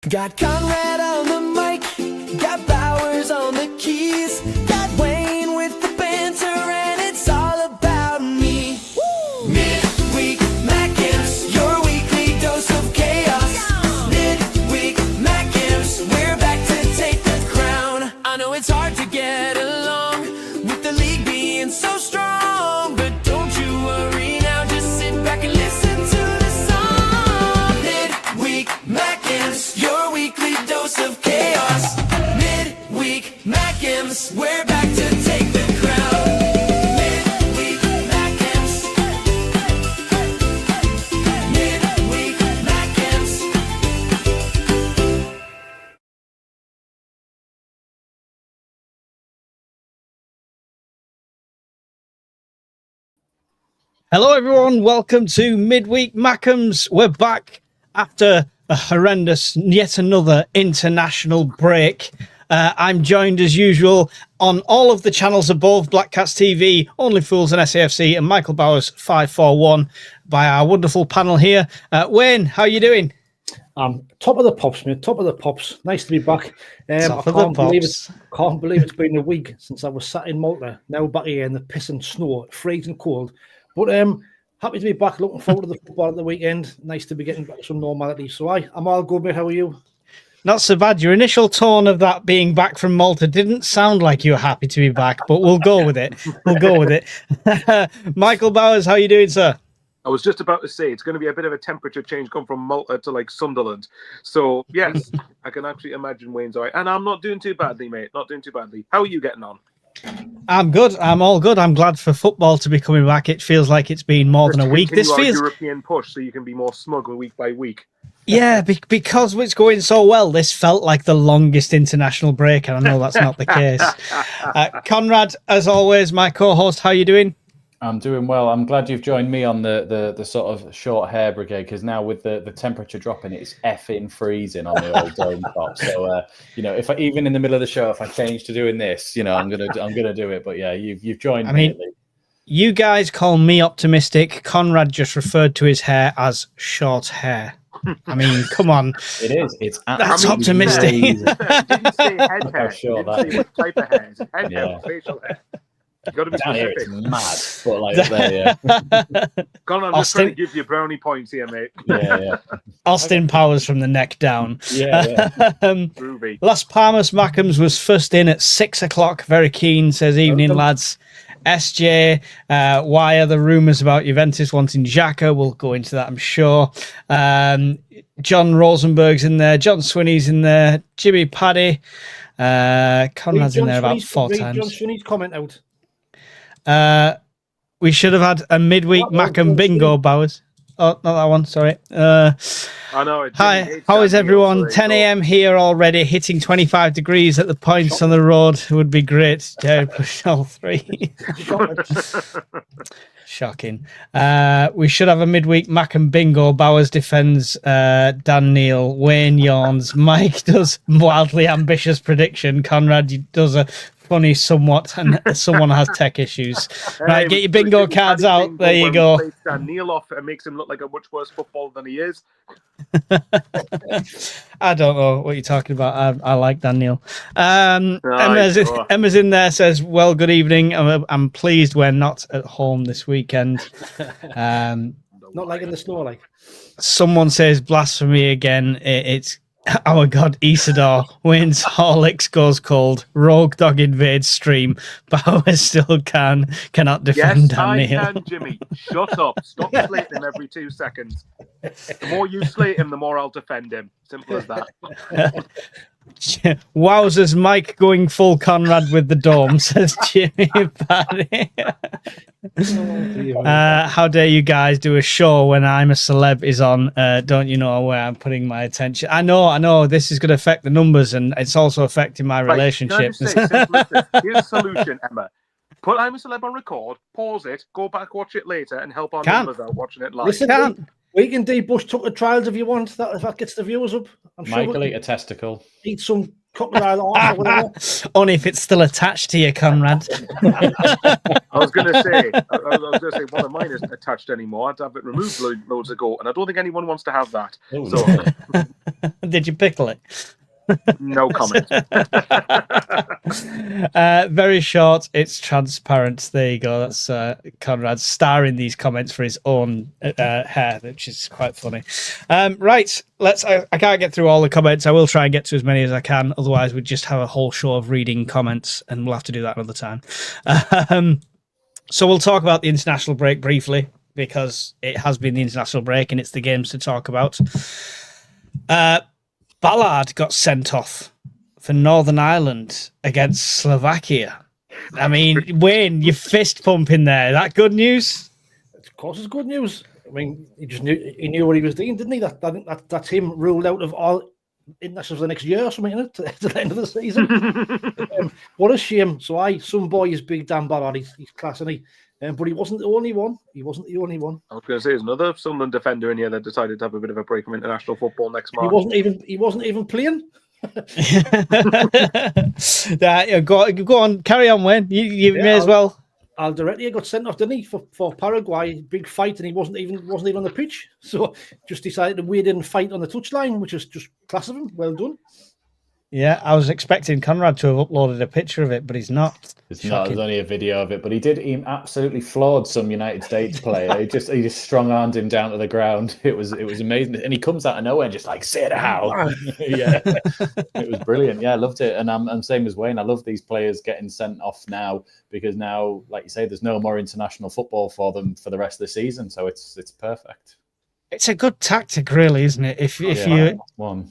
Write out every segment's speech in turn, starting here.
Got Conrad on the mic, got Bowers on the keys, got Wayne with the banter, and it's all about me. Woo! Midweek Mackems, your weekly dose of chaos. Midweek Mackems, we're back to take the crown. I know it's hard to get along with the league being so strong, but don't you worry now, just sit back and listen to the song. Midweek Mackems, your weekly dose of chaos. Midweek Mackems, we're back to take the crown. Midweek Mackems. Midweek Mackems. Hello, everyone. Welcome to Midweek Mackems. We're back after a horrendous, yet another international break. I'm joined as usual on all of the channels above, Black Cats TV, Only Fools and SAFC, and Michael Bowers 541 by our wonderful panel here. Wayne, how are you doing? Top of the pops, mate. Top of the pops. Nice to be back. Top of the pops. Can't believe it's been a week since I was sat in Malta. Now back here in the piss and snow, freezing cold. But happy to be back. Looking forward to the football at the weekend. Nice to be getting back to some normality. So I'm all good, mate. How are you? Not so bad. Your initial tone of that being back from Malta didn't sound like you were happy to be back, but we'll go with it. We'll go with it. Michael Bowers, how are you doing, sir? I was just about to say it's going to be a bit of a temperature change come from Malta to like Sunderland. So yes, I can actually imagine Wayne's all right. And I'm not doing too badly, mate. Not doing too badly. How are you getting on? I'm good. I'm all good. I'm glad for football to be coming back. It feels like it's been more than a week. This feels European push, so you can be more smug week by week. Yeah, because it's going so well. This felt like the longest international break, and I know that's not the case. Conrad, as always, my co-host. How are you doing? I'm doing well. I'm glad you've joined me on the sort of short hair brigade, because now with the temperature dropping, it's effing freezing on the old dome top. So if I, even in the middle of the show, if I change to doing this, I'm gonna do it. But yeah, you've joined me. You guys call me optimistic. Conrad just referred to his hair as short hair. I mean, come on. It is. It's that's optimistic. You didn't say head hair. You didn't say what type of hair. It's head hair or facial hair. You got to be down specific. here, it's mad. But like there, yeah. Conrad, I'm just trying to give you brownie points here, mate. Yeah. Austin Powers from the neck down. Yeah. Ruby. Las Palmas Mackems was first in at 6 o'clock. Very keen, says evening, lads. SJ, why are the rumours about Juventus wanting Xhaka? We'll go into that, I'm sure. John Rosenberg's in there. John Swinney's in there. Jimmy Paddy. Conrad's in there about 4 times. John Swinney's comment out. We should have had a midweek Mackem bingo, Bowers. Oh, not that one. Sorry. I know. Hi, how is everyone? 10 a.m. here already, hitting 25 degrees at the points on the road. Would be great. Dare push all three. Shocking. We should have a midweek Mackem bingo. Bowers defends Dan Neil. Wayne yawns. Mike does wildly ambitious prediction. Conrad does a funny somewhat, and someone has tech issues. Right, get your bingo cards out. There you go. Dan Neil off and makes him look like a much worse footballer than he is. I don't know what you're talking about. I like Dan Neil. Emma's in there, says, well, good evening. I'm pleased we're not at home this weekend. Not like in the snow, like. Someone says blasphemy again. It's our God, Isidore. Wayne's Horlicks goes cold. Rogue Dog invades stream. Bowers still cannot defend Dan Neil. Yes, I can, Jimmy. Shut up. Stop slating him every 2 seconds. The more you slate him, the more I'll defend him. Simple as that. Wowzers, Mike going full Conrad with the dome, says Jimmy Paddy. How dare you guys do a show when I'm a celeb is on? Don't you know where I'm putting my attention? I know this is going to affect the numbers, and it's also affecting my relationship. Here's a solution, Emma. Put I'm a Celeb on record, pause it, go back, watch it later, and help our numbers out watching it live. Listen, we can D Bush took the trials if you want. If that gets the viewers up. I'm sure Michael, eat a testicle. Eat some crocodile arm or whatever. Only if it's still attached to you, Conrad. I was going to say, one of mine isn't attached anymore. I had to have it removed loads ago, and I don't think anyone wants to have that. Oh, So, Did you pickle it? no comment. Very short. It's transparent. There you go. That's Conrad starring these comments for his own hair, which is quite funny. Right. I can't get through all the comments. I will try and get to as many as I can. Otherwise, we'd just have a whole show of reading comments, and we'll have to do that another time. So we'll talk about the international break briefly, because it has been the international break and it's the games to talk about. Ballard got sent off for Northern Ireland against Slovakia. I mean, Wayne, you fist pumping there. That good news? Of course, it's good news. I mean, he knew what he was doing, didn't he? That's him ruled out of all internationals for the next year or something, isn't it? To the end of the season. What a shame. So some boy is big Dan Ballard. He's class, isn't he? But he wasn't the only one. I was going to say, there's another Sunderland defender in here that decided to have a bit of a break from international football next March. He wasn't even playing. Go on, carry on, Wayne. You may as well. Alderete got sent off, didn't he, for Paraguay? Big fight, and he wasn't even on the pitch. So just decided to wade in and fight on the touchline, which is just class of him. Well done. Yeah, I was expecting Conrad to have uploaded a picture of it, but he's not. It's not. There's only a video of it, but he absolutely floored some United States player. He just strong-armed him down to the ground. It was amazing, and he comes out of nowhere and just like, say it how. Yeah, it was brilliant. Yeah, I loved it, and I'm same as Wayne. I love these players getting sent off now, because now, like you say, there's no more international football for them for the rest of the season. So it's perfect. It's a good tactic, really, isn't it? If you one.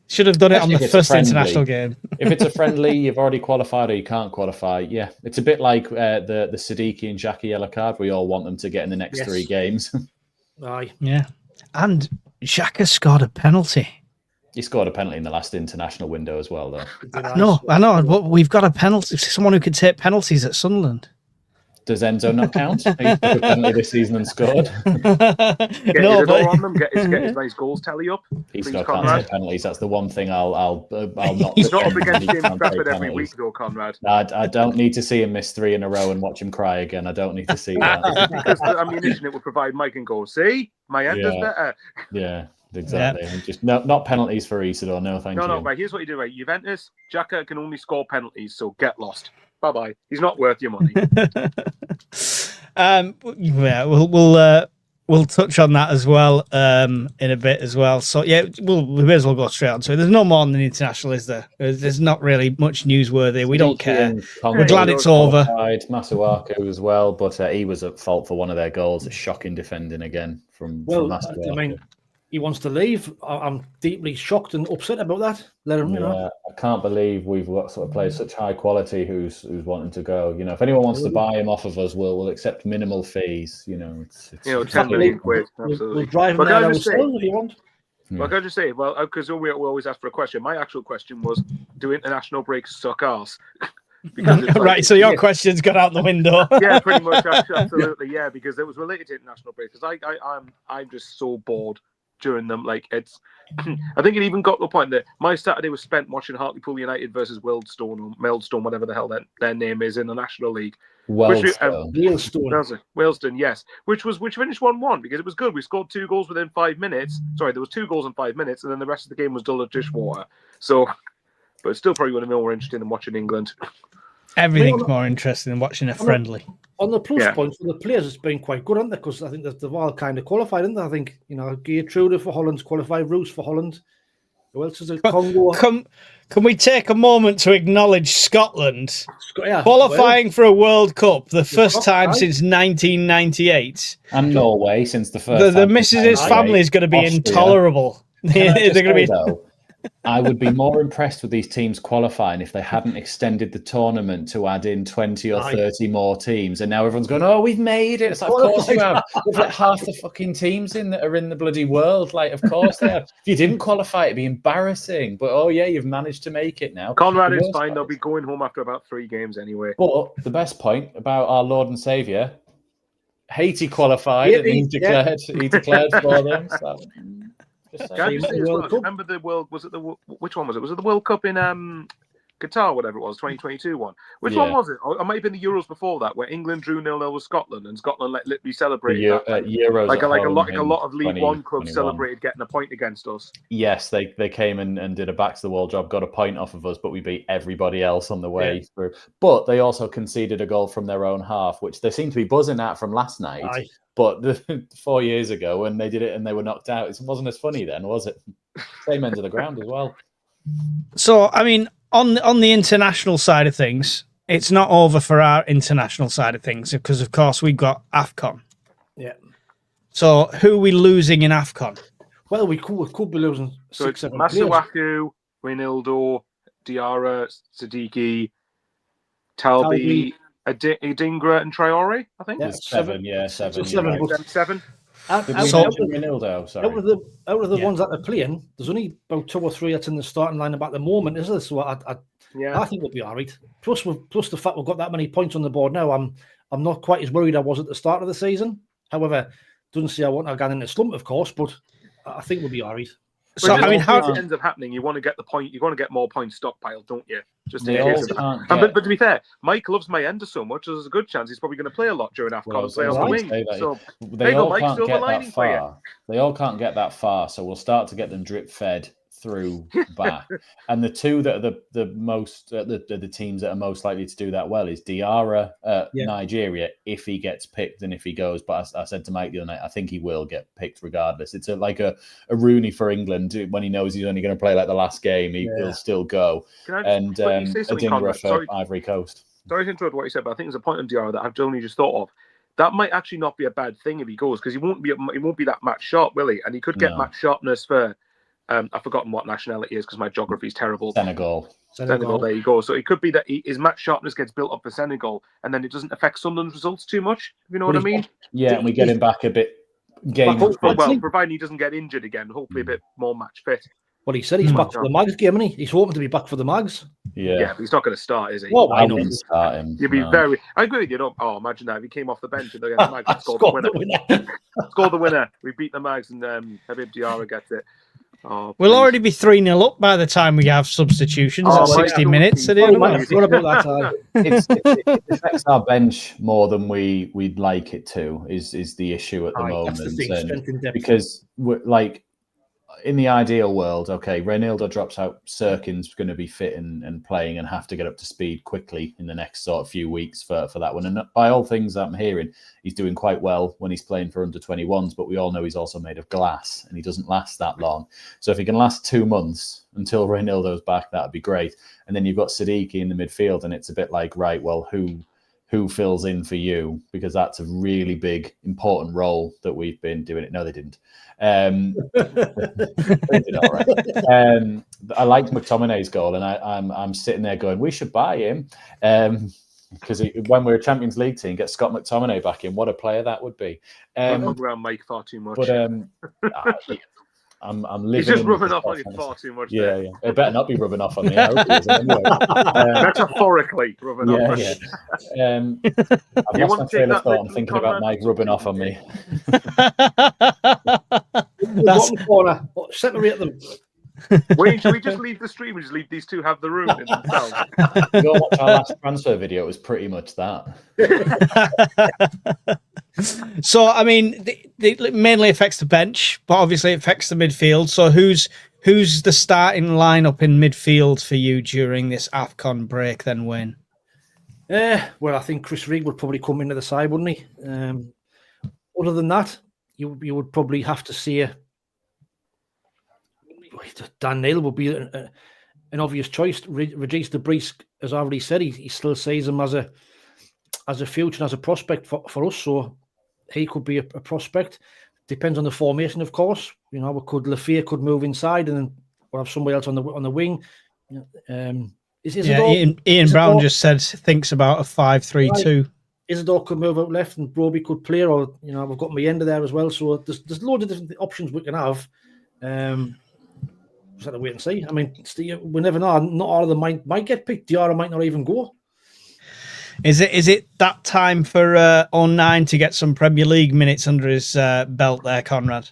Should have done it on the first international game. game. If it's a friendly, you've already qualified or you can't qualify. Yeah, it's a bit like the Siddiqui and Xhaka yellow card. We all want them to get in the next 3 games. Aye. Yeah. And Xhaka scored a penalty. He scored a penalty in the last international window as well, though. I know. But we've got a penalty. Someone who could take penalties at Sunderland. Does Enzo not count? He took a penalty this season and scored. Get his nice goals tally up. He still can't take penalties. That's the one thing I'll not. He's not up against James Trafford every week, though, Conrad. I don't need to see him miss 3 in a row and watch him cry again. I don't need to see that. Because the ammunition it would provide Mike and go, see, my end is better. Yeah. Exactly. Yeah. Just not penalties for Isidore. No, thank you. No, right. Here's what you do, right? Juventus, Xhaka can only score penalties, so get lost. Bye-bye. He's not worth your money. Yeah, we'll touch on that as well in a bit as well. So yeah, we may as well go straight on to it. There's no more on the international, is there? There's not really much newsworthy. We don't care. We're glad it's over. Masuaku as well, but he was at fault for one of their goals. A shocking defending again from Masuaku. I mean, he wants to leave. I'm deeply shocked and upset about that. Let him, I can't believe we've got sort of players such high quality who's wanting to go. If anyone wants to buy him off of us, we'll accept minimal fees. It's 10 million quid. Absolutely. We'll drive him there if you want. Well, can I just say, because we always ask for a question. My actual question was, do international breaks suck arse? Right, so your question's got out the window. Yeah, pretty much, absolutely, yeah, because it was related to international breaks. Because I'm just so bored during them. Like, it's, I think it even got to the point that my Saturday was spent watching Hartlepool United versus Wealdstone, whatever the hell their name is in the National League. Wealdstone, yes. Which finished 1-1 because it was good. We scored 2 goals within 5 minutes. Sorry, there was 2 goals in 5 minutes, and then the rest of the game was dull as dishwater. So, but it's still probably would have been more interesting than watching England. Everything's more interesting than watching a friendly. On the plus points for the players, it's been quite good, hasn't it? Because I think that they've all kind of qualified, haven't they? I think, Geertrude for Holland's qualified, Roos for Holland. Who else is it? Congo. Can we take a moment to acknowledge Scotland qualifying for a World Cup the first time since 1998? And Norway since the first. The Mrs.'s family is going to be intolerable. They're going to be. I would be more impressed with these teams qualifying if they hadn't extended the tournament to add in 20 or 30 more teams. And now everyone's going, oh, we've made it. It's like, of course you have. There's like half the fucking teams in that are in the bloody world. Like, of course they have. If you didn't qualify, it'd be embarrassing. But, oh, yeah, you've managed to make it now. Conrad is fine. They'll be going home after about 3 games anyway. But the best point about our Lord and Saviour, Haiti qualified and he declared for them. So. Just Can I saying. just say as World well, Cup. remember the World? Was it which one was it? Was it the World Cup in Qatar, whatever it was, 2022 one? Which one was it? Or it might have been the Euros before that, where England drew 0-0 with Scotland, and Scotland literally celebrated that. Euros Like at a home lot of League One clubs 2021. celebrated getting a point against us. Yes, they came and did a back to the wall job, got a point off of us, but we beat everybody else on the way through. But they also conceded a goal from their own half, which they seem to be buzzing at from last night. Aye. But 4 years ago, when they did it and they were knocked out, it wasn't as funny then, was it? Same end of the ground as well. So, I mean, on the international side of things, it's not over for our international side of things because, of course, we've got Afcon. Yeah. So, who are we losing in Afcon? Well, we could be losing So 6, it's 7 players. Masuaku, Reynaldo, Diarra, Siddiqui, Talbi, Adingra, and Traore, I think. Yeah. There's seven. Seven, You're right. but- Seven. Did we So- mention Ronaldo? Sorry. Out of the ones that are playing, there's only about 2 or 3 that's in the starting lineup at the moment, is there? So I think we'll be all right. Plus the fact we've got that many points on the board now, I'm not quite as worried I was at the start of the season. However, doesn't say I want to get in a slump, of course, but I think we'll be all right. So, But I mean, how it ends up happening, you want to get the point. You want to get more points stockpiled, don't you? Just in They case all of that. can't And, get- but to be fair, Mike loves Mayenda so much. There's a good chance he's probably going to play a lot during Afcon Well, and play I was on the gonna wing. say that. So They there you go, all Mike, can't silver get lining that for you. far. They all can't get that far, so we'll start to get them drip fed through back. And the two that are the most the teams that are most likely to do that well is Diarra, Nigeria, if he gets picked and if he goes. But I said to Mike the other night, I think he will get picked regardless. It's like a Rooney for England when he knows he's only going to play like the last game, he'll still go. Can I just And quickly say something, Adingra Conrad? for Sorry. Ivory Coast. Sorry to interrupt what you said, but I think there's a point on Diarra that I've only just thought of. That might actually not be a bad thing if he goes, because he won't be that match sharp, will he? And he could get match sharpness for I've forgotten what nationality is because my geography is terrible. Senegal. Senegal, there you go. So it could be that his match sharpness gets built up for Senegal, and then it doesn't affect Sunderland's results too much. If you know what I mean? Yeah, and we get him back a bit game. Well, providing he doesn't get injured again, hopefully a bit more match fit. Well, he said he's back for the Mags game, isn't he? He's hoping to be back for the Mags. Yeah, but he's not going to start, is he? Well, I wouldn't start him. You'd be very. I agree with you. Imagine that if he came off the bench and against the Mags and scored the winner. Scored the winner. We beat the Mags and Habib Diarra gets it. Oh, we'll already be 3-0 up by the time we have substitutions at 60 minutes. What about that? It affects our bench more than we'd like it to. Is the issue at the moment? That's the thing, strength in depth. Because we're like. In the ideal world, okay, Reynaldo drops out, Sirkin's going to be fit and playing and have to get up to speed quickly in the next sort of few weeks for that one. And by all things I'm hearing, he's doing quite well when he's playing for under-21s, but we all know he's also made of glass and he doesn't last that long. So if he can last 2 months until Reynaldo's back, that'd be great. And then you've got Siddiqui in the midfield and it's a bit like, right, well, who fills in for you? Because that's a really big, important role that we've been doing it. No, they didn't. They did all right. I liked McTominay's goal, and I'm sitting there going, we should buy him. Because when we're a Champions League team, get Scott McTominay back in. What a player that would be. Don't rub around Mike far too much. But I'm living. He's just rubbing off on you far too much. Yeah, yeah. It better not be rubbing off on me. I hope he isn't anyway. Metaphorically rubbing off. Yeah. I've lost my train of thought. I'm thinking about Mike rubbing off on me. Bottom corner. Separate them. Wayne, should we just leave the stream and just leave these two have the room in themselves? Go watch our last transfer video. It was pretty much that. So, I mean, it mainly affects the bench, but obviously it affects the midfield. So who's the starting lineup in midfield for you during this Afcon break then, Wayne? Well, I think Chris Rigg would probably come into the side, wouldn't he? Other than that, you would probably have to say Dan Neil would be an obvious choice. Regis de Bries has already said he still sees him as a future and as a prospect for us, so he could be a prospect. Depends on the formation, of course. You know, Lafayette could move inside and then we'll have somebody else on the wing. Ian Brown just said thinks about a 5-3-2. Isidore could move out left and Broby could play, or we've got Mayenda there as well. So there's loads of different options we can have. Just have to wait and see. I mean, we never know. Not all of them might get picked. Diarra might not even go. Is it that time for 09 to get some Premier League minutes under his belt there, Conrad?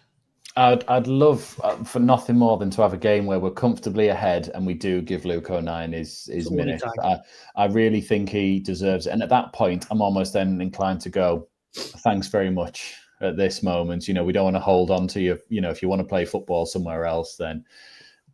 I'd love for nothing more than to have a game where we're comfortably ahead and we do give Luke O'Nien his minutes. I really think he deserves it. And at that point, I'm almost then inclined to go, thanks very much at this moment. You know, we don't want to hold on to you. You know, if you want to play football somewhere else, then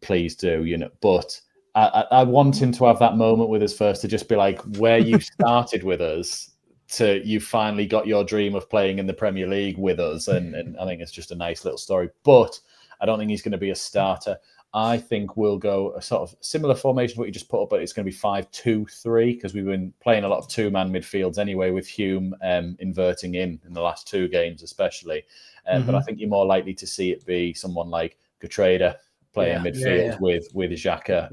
please do, you know. But I want him to have that moment with us first, to just be like, where you started with us, to you finally got your dream of playing in the Premier League with us. And I think it's just a nice little story. But I don't think he's going to be a starter. I think we'll go a sort of similar formation to what you just put up, but it's going to be 5-2-3, because we've been playing a lot of two-man midfields anyway, with Hume inverting in the last two games especially. But I think you're more likely to see it be someone like Gertrude playing midfield with Xhaka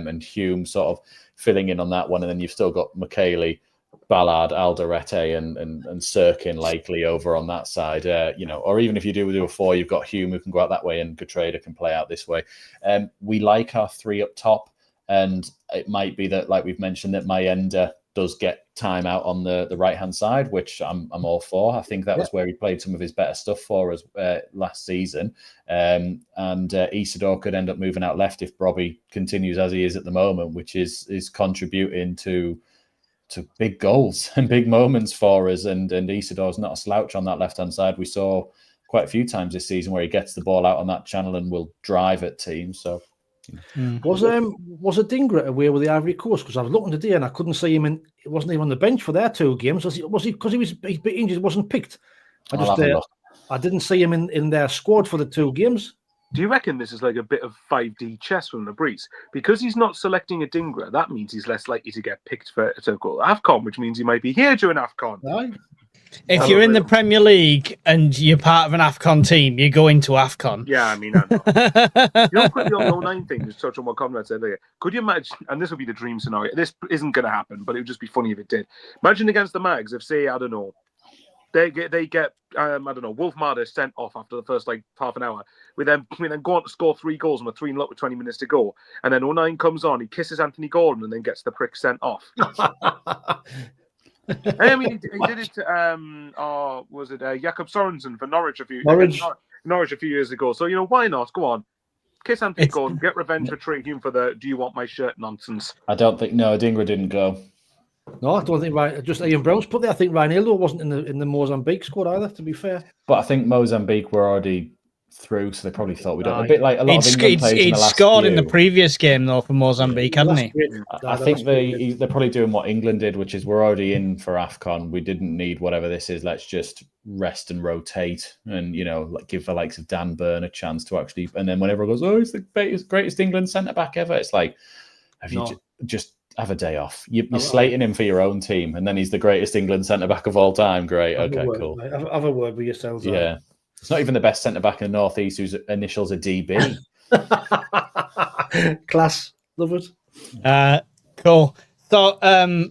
and Hume sort of filling in on that one. And then you've still got McKaylee, Ballard, Alderete and Sirkin likely over on that side, you know, or even if you do a 4, you've got Hume who can go out that way and Gertrude can play out this way. We like our 3 up top, and it might be that, like we've mentioned, that Mayenda does get time out on the right-hand side, which I'm all for. I think that was where he played some of his better stuff for us last season. And Isidore could end up moving out left if Robbie continues as he is at the moment, which is contributing to big goals and big moments for us. And Isidore's not a slouch on that left-hand side. We saw quite a few times this season where he gets the ball out on that channel and will drive at teams. So was Adingra away with the Ivory Coast? Because I was looking today and I couldn't see him in. Wasn't even on the bench for their 2 games? Was he because he's injured? Wasn't picked. I didn't see him in their squad for the 2 games. Do you reckon this is like a bit of 5D chess from the Breeze? Because he's not selecting Adingra, that means he's less likely to get picked to go to Afcon, which means he might be here during Afcon. Right. If you're in the Premier League and you're part of an Afcon team, you go into Afcon. Yeah, I mean, I know. You know, quickly on the 09 thing, just touch on what Conrad said earlier. Could you imagine, and this would be the dream scenario, this isn't going to happen, but it would just be funny if it did. Imagine against the Mags, if, say, I don't know, they get I don't know, Wolf Marder sent off after the first like half an hour. We then go on to score 3 goals and we're 3-0 with 20 minutes to go. And then 09 comes on, he kisses Anthony Gordon and then gets the prick sent off. I mean, he did it to, was it Jakob Sorensen for Norwich a few years ago. So, you know, why not? Go on. Kiss Anthony Gordon, get revenge for Trey Hume for the do you want my shirt nonsense. I don't think, no, Adingra didn't go. No, I don't think just Ian Brown's put there. I think Ryan Hildo wasn't in the Mozambique squad either, to be fair. But I think Mozambique were already through, so they probably thought we don't. A bit like a lot of England players in the last scored few. In the previous game though for Mozambique, hadn't he? I think they're probably doing what England did, which is we're already in for Afcon. We didn't need whatever this is. Let's just rest and rotate, and you know, like give the likes of Dan Burn a chance to actually. And then when everyone goes, "Oh, he's the greatest England centre back ever," it's like, have you just have a day off? You're slating him for your own team, and then he's the greatest England centre back of all time. Great, okay, cool. Have a word with yourselves. Yeah. It's not even the best centre back in the North East whose initials are DB. Class, love it. Cool. So,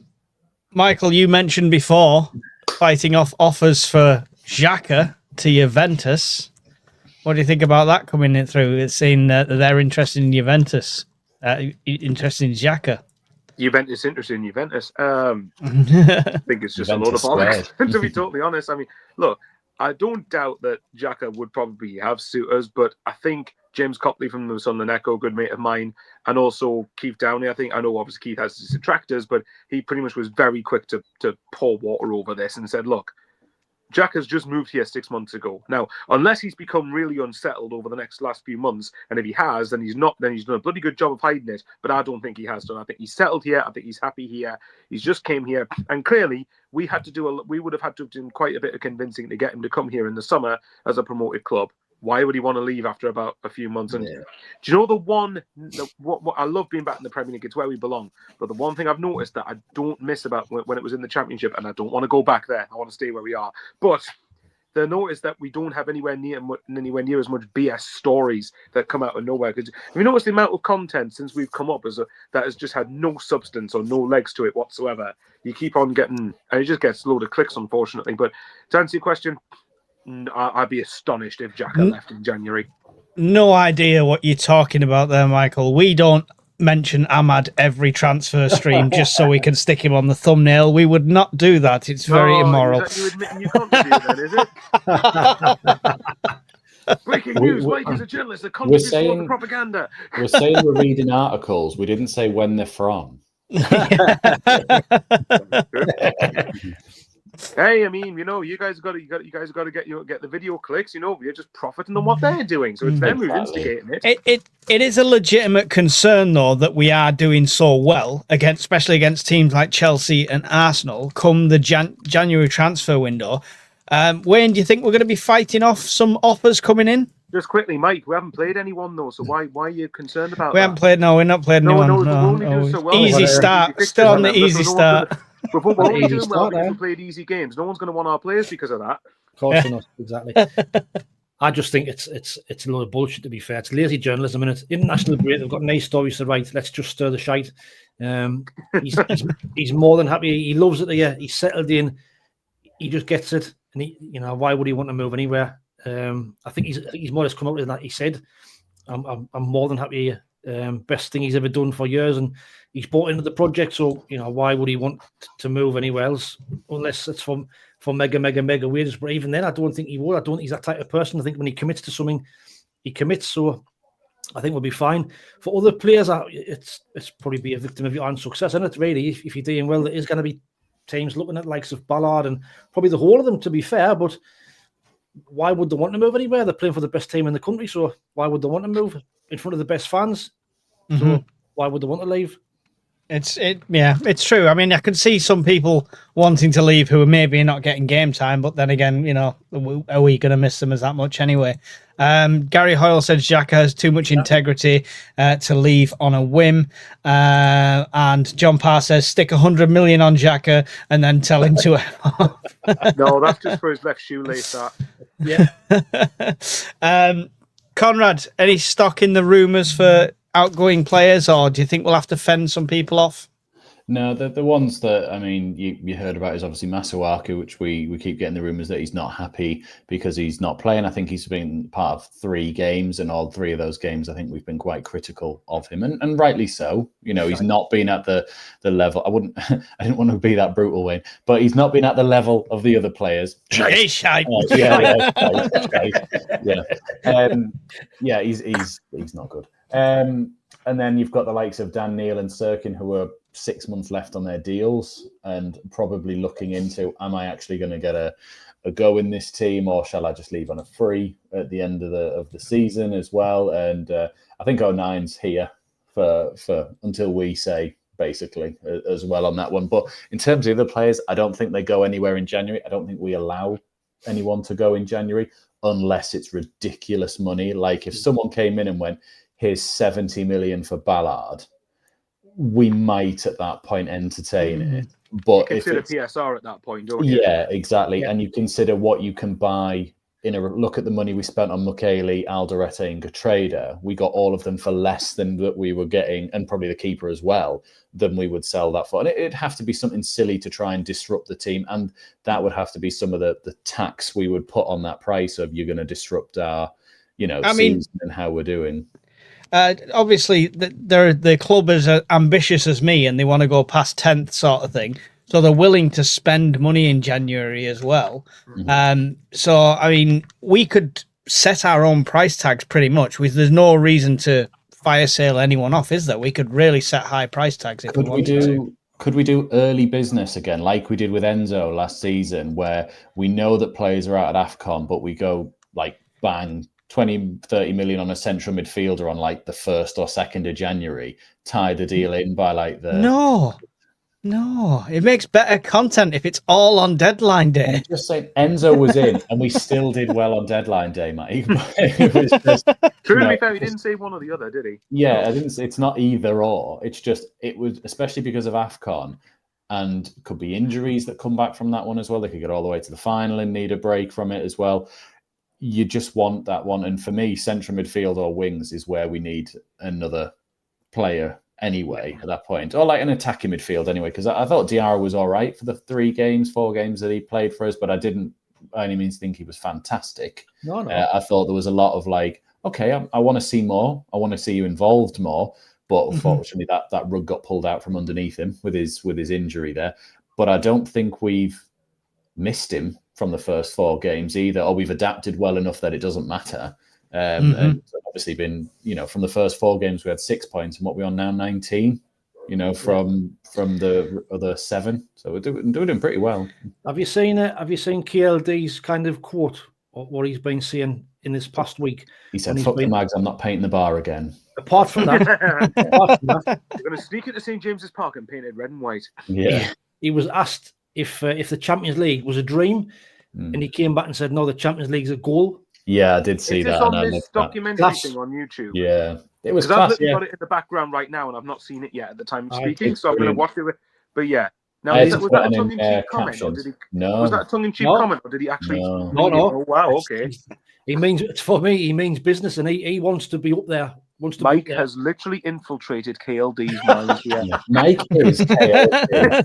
Michael, you mentioned before fighting off offers for Xhaka to Juventus. What do you think about that coming in through? It's saying that they're interested in Juventus, interested in Xhaka. Juventus interested in Juventus. I think it's just Juventus a load of bollocks, to be totally honest. I mean, look, I don't doubt that Xhaka would probably have suitors, but I think James Copley from the Sunderland Echo, good mate of mine, and also Keith Downey. I know obviously Keith has his detractors, but he pretty much was very quick to pour water over this and said, look, Xhaka's just moved here 6 months ago. Now, unless he's become really unsettled over the last few months, and if he has, then he's done a bloody good job of hiding it. But I don't think he has done. I think he's settled here. I think he's happy here. He's just came here, and clearly we would have had to have done quite a bit of convincing to get him to come here in the summer as a promoted club. Why would he want to leave after about a few months? And do you know what I love being back in the Premier League? It's where we belong. But the one thing I've noticed that I don't miss about when it was in the Championship, and I don't want to go back there. I want to stay where we are. But the notice that we don't have anywhere near as much BS stories that come out of nowhere. Because have you noticed the amount of content since we've come up that has just had no substance or no legs to it whatsoever? You keep on getting, and it just gets a load of clicks, unfortunately. But to answer your question, I'd be astonished if Xhaka left in January. No idea what you're talking about there, Michael. We don't mention Ahmad every transfer stream just so we can stick him on the thumbnail. We would not do that. It's very immoral. Is that you admitting you contributed then, is it? Breaking news: Mike is a journalist that we're contributes to all the saying propaganda. we're saying we're reading articles. We didn't say when they're from. Hey, I mean, you guys got to get the video clicks. We're just profiting on what they're doing, so it's them who's instigating it. It is a legitimate concern, though, that we are doing so well especially against teams like Chelsea and Arsenal come the January transfer window. Wayne, do you think we're going to be fighting off some offers coming in? Just quickly, Mike, we haven't played anyone though, so why are you concerned about that? We haven't played. No, we're not playing anyone. We're only doing so well. Easy start. Still on the easy start. We're only doing well because we played easy games. No one's going to want our players because of that. Of course not. Exactly. I just think it's a lot of bullshit, to be fair. It's lazy journalism, and it's international break. They've got nice stories to write. Let's just stir the shite. He's more than happy. He loves it here. He's settled in. He just gets it. And why would he want to move anywhere? I think he's more or less come up with that. He said, "I'm more than happy here. Best thing he's ever done for years, and he's bought into the project. So why would he want to move anywhere else unless it's for mega wages? But even then, I don't think he would. I don't think he's that type of person. I think when he commits to something, he commits. So I think we'll be fine. For other players, it's probably be a victim of your own success, isn't it? Really, if you're doing well, there is going to be teams looking at likes of Ballard and probably the whole of them, to be fair, but why would they want to move anywhere? They're playing for the best team in the country, so why would they want to move in front of the best fans? So why would they want to leave? It's true. I mean, I can see some people wanting to leave who are maybe not getting game time, but then again, are we going to miss them as that much anyway? Gary Hoyle says Xhaka has too much integrity to leave on a whim. And John Parr says stick 100 million on Xhaka and then tell him to. No, that's just for his left shoelace. Yeah. Conrad, any stock in the rumours for outgoing players, or do you think we'll have to fend some people off? No, the ones that, I mean, you heard about is obviously Masuaku, which we keep getting the rumours that he's not happy because he's not playing. I think he's been part of 3 games, and all 3 of those games, I think we've been quite critical of him, and rightly so. He's not been at the level. I didn't want to be that brutal, Wayne, but he's not been at the level of the other players. He's not good. And then you've got the likes of Dan Neil and Sirkin, who are 6 months left on their deals and probably looking into, am I actually going to get a go in this team, or shall I just leave on a free at the end of the season as well? And I think 09's here for until we say, basically, as well on that one. But in terms of the other players, I don't think they go anywhere in January. I don't think we allow anyone to go in January unless it's ridiculous money. Like if someone came in and went, here's 70 million for Ballard, we might at that point entertain it. But you consider PSR at that point, don't you? Yeah, exactly. Yeah. And you consider what you can buy look at the money we spent on Mukiele, Alderete, and Gatreda. We got all of them for less than that we were getting, and probably the keeper as well, than we would sell that for. And it'd have to be something silly to try and disrupt the team. And that would have to be some of the tax we would put on that price of, you're going to disrupt our, season and how we're doing. Obviously, the club is as ambitious as me, and they want to go past 10th sort of thing. So they're willing to spend money in January as well. Mm-hmm. So, I mean, we could set our own price tags pretty much. There's no reason to fire sale anyone off, is there? We could really set high price tags if we wanted to. Could we do early business again, like we did with Enzo last season, where we know that players are out at Afcon, but we go like bang, 20, 30 million on a central midfielder on like the 1st or 2nd of January, tie the deal in by like the... No, it makes better content if it's all on deadline day. I'm just saying, Enzo was in, and we still did well on deadline day, Mike. It was just, true, to be fair, he didn't say one or the other, did he? Yeah, I didn't say it's not either or. It's just, it was, especially because of Afcon, and could be injuries that come back from that one as well. They could get all the way to the final and need a break from it as well. You just want that one. And for me, central midfield or wings is where we need another player anyway at that point, or like an attacking midfield anyway, because I thought Diarra was all right for the 4 games that he played for us, but I didn't by any means think he was fantastic. No. I thought there was a lot of like, okay, I want to see more, I want to see you involved more, but unfortunately that rug got pulled out from underneath him with his injury there. But I don't think we've missed him from the first 4 games either, or we've adapted well enough that it doesn't matter. And obviously been, from the first 4 games we had 6 points, and what we're on now, 19. From the other 7, so we're doing pretty well. Have you seen KLD's kind of quote, or what he's been saying in this past week? He said, "Fuck the Mags, I'm not painting the bar again." Apart from that, we're going to sneak into St James's Park and paint it red and white. Yeah. He was asked if the Champions League was a dream, and he came back and said, "No, the Champions League's a goal." Yeah, I did see Is that. this on this documentary thing on YouTube? Yeah, it was I've class. literally got it in the background right now, and I've not seen it yet at the time of speaking, so I'm going to watch it. But yeah, now was that a tongue-in-cheek comment, or did he? No. Was that a tongue-in-cheek comment, or did he actually? No. No. Oh wow, okay. He means, for me, he means business, and he wants to be up there. Mike has literally infiltrated KLD's mind here. Mike is KLD.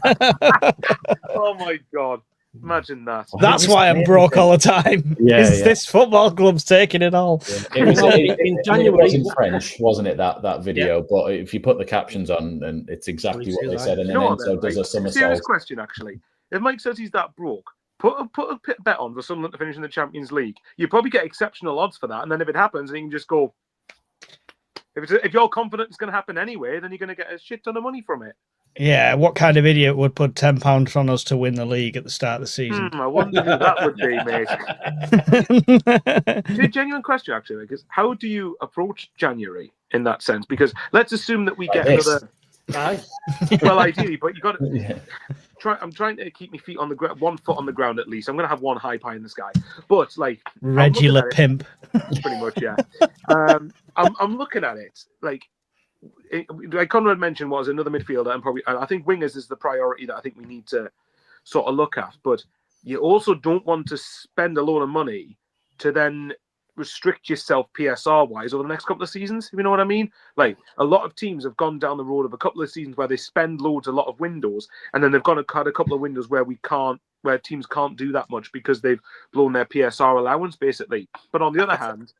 Oh my god. Imagine that. That's why I'm broke all the time. This football club's taking it all. Yeah. In January, it was in French, wasn't it? That video, but if you put the captions on, and it's exactly what they said, and then Enzo does a somersault. Serious question, actually. If Mike says he's that broke, put a bet on for Sunderland to finish in the Champions League. You probably get exceptional odds for that, and then if it happens, then you can just go. If you're confident it's going to happen anyway, then you're going to get a shit ton of money from it. Yeah, what kind of idiot would put £10 on us to win the league at the start of the season? I wonder who that would be, mate. Genuine question, actually, because how do you approach January in that sense? Because let's assume that we get another. Well, ideally, but you got to. Yeah. I'm trying to keep my feet on the ground, 1 foot on the ground at least. I'm going to have one high pie in the sky, but like regular pimp. Pretty much, yeah. I'm looking at it like Conrad mentioned was another midfielder, and I think wingers is the priority that I think we need to sort of look at. But you also don't want to spend a lot of money to then restrict yourself PSR wise over the next couple of seasons, if you know what I mean. Like a lot of teams have gone down the road of a couple of seasons where they spend a lot of windows, and then they've got to cut a couple of windows where teams can't do that much because they've blown their PSR allowance basically. But on the other hand,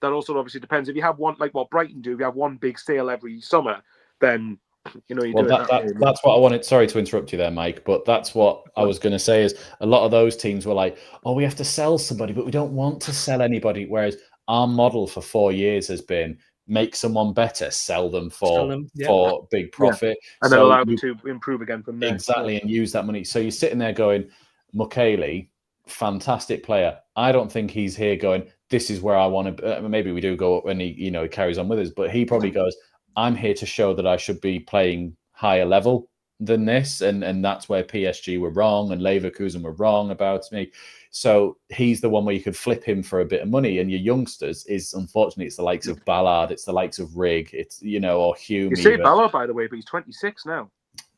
that also obviously depends. If you have one, like what Brighton do, if you have one big sale every summer, then that's what I wanted. Sorry to interrupt you there, Mike, but that's what I was going to say is a lot of those teams were like, oh, we have to sell somebody, but we don't want to sell anybody. Whereas our model for 4 years has been make someone better, sell them for big profit. Yeah. And then allow them to improve again from there. Exactly, and use that money. So you're sitting there going, Mukiele, fantastic player. I don't think he's here going, this is where I want to. Maybe we do go when he carries on with us, but he probably goes, I'm here to show that I should be playing higher level than this, and that's where PSG were wrong and Leverkusen were wrong about me. So he's the one where you could flip him for a bit of money, and your youngsters is unfortunately it's the likes of Ballard, it's the likes of Rigg, it's or Hume. You say Ballard, by the way, but he's 26 now.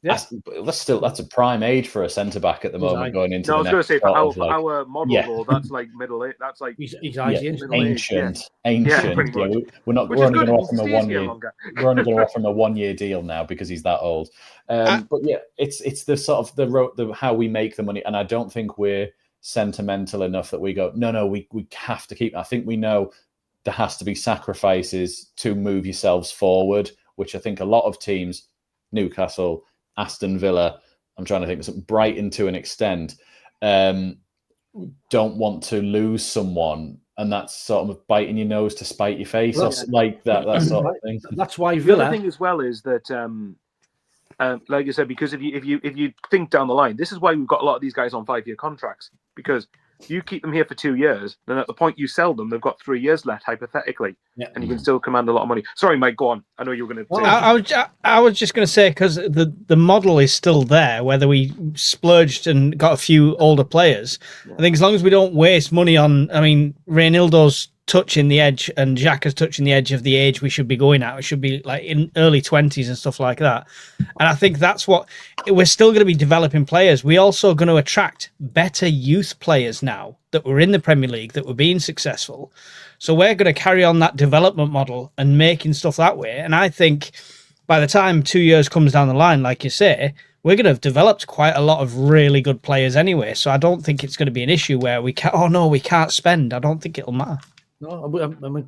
Yeah. That's a prime age for a centre back at the moment going into. No, I was going to say for our model role, that's like middle age. That's like he's ancient. We're only going to offer him a 1 year. We're only going to offer him a 1 year deal now because he's that old. But yeah, it's the sort of the how we make the money, and I don't think we're sentimental enough that we go no we have to keep. I think we know there has to be sacrifices to move yourselves forward, which I think a lot of teams, Newcastle, Aston Villa, I'm trying to think of Brighton to an extent, don't want to lose someone, and that's sort of biting your nose to spite your face, like that sort of thing. That's why Villa. The other thing as well is that, like I said, because if you think down the line, this is why we've got a lot of these guys on 5-year contracts, because you keep them here for 2 years, then at the point you sell them, they've got 3 years left, hypothetically, and you can still command a lot of money. Sorry, Mike, go on. I know you were going to. I was just going to say, because the model is still there, whether we splurged and got a few older players. I think as long as we don't waste money on, Reynildo's touching the edge and Xhaka's touching the edge of the age we should be going at. It should be like in early 20s and stuff like that. And I think that's what we're still going to be developing players. We're also going to attract better youth players now that were in the Premier League that were being successful. So we're going to carry on that development model and making stuff that way. And I think by the time 2 years comes down the line, like you say, we're going to have developed quite a lot of really good players anyway. So I don't think it's going to be an issue where we can't spend. I don't think it'll matter. No,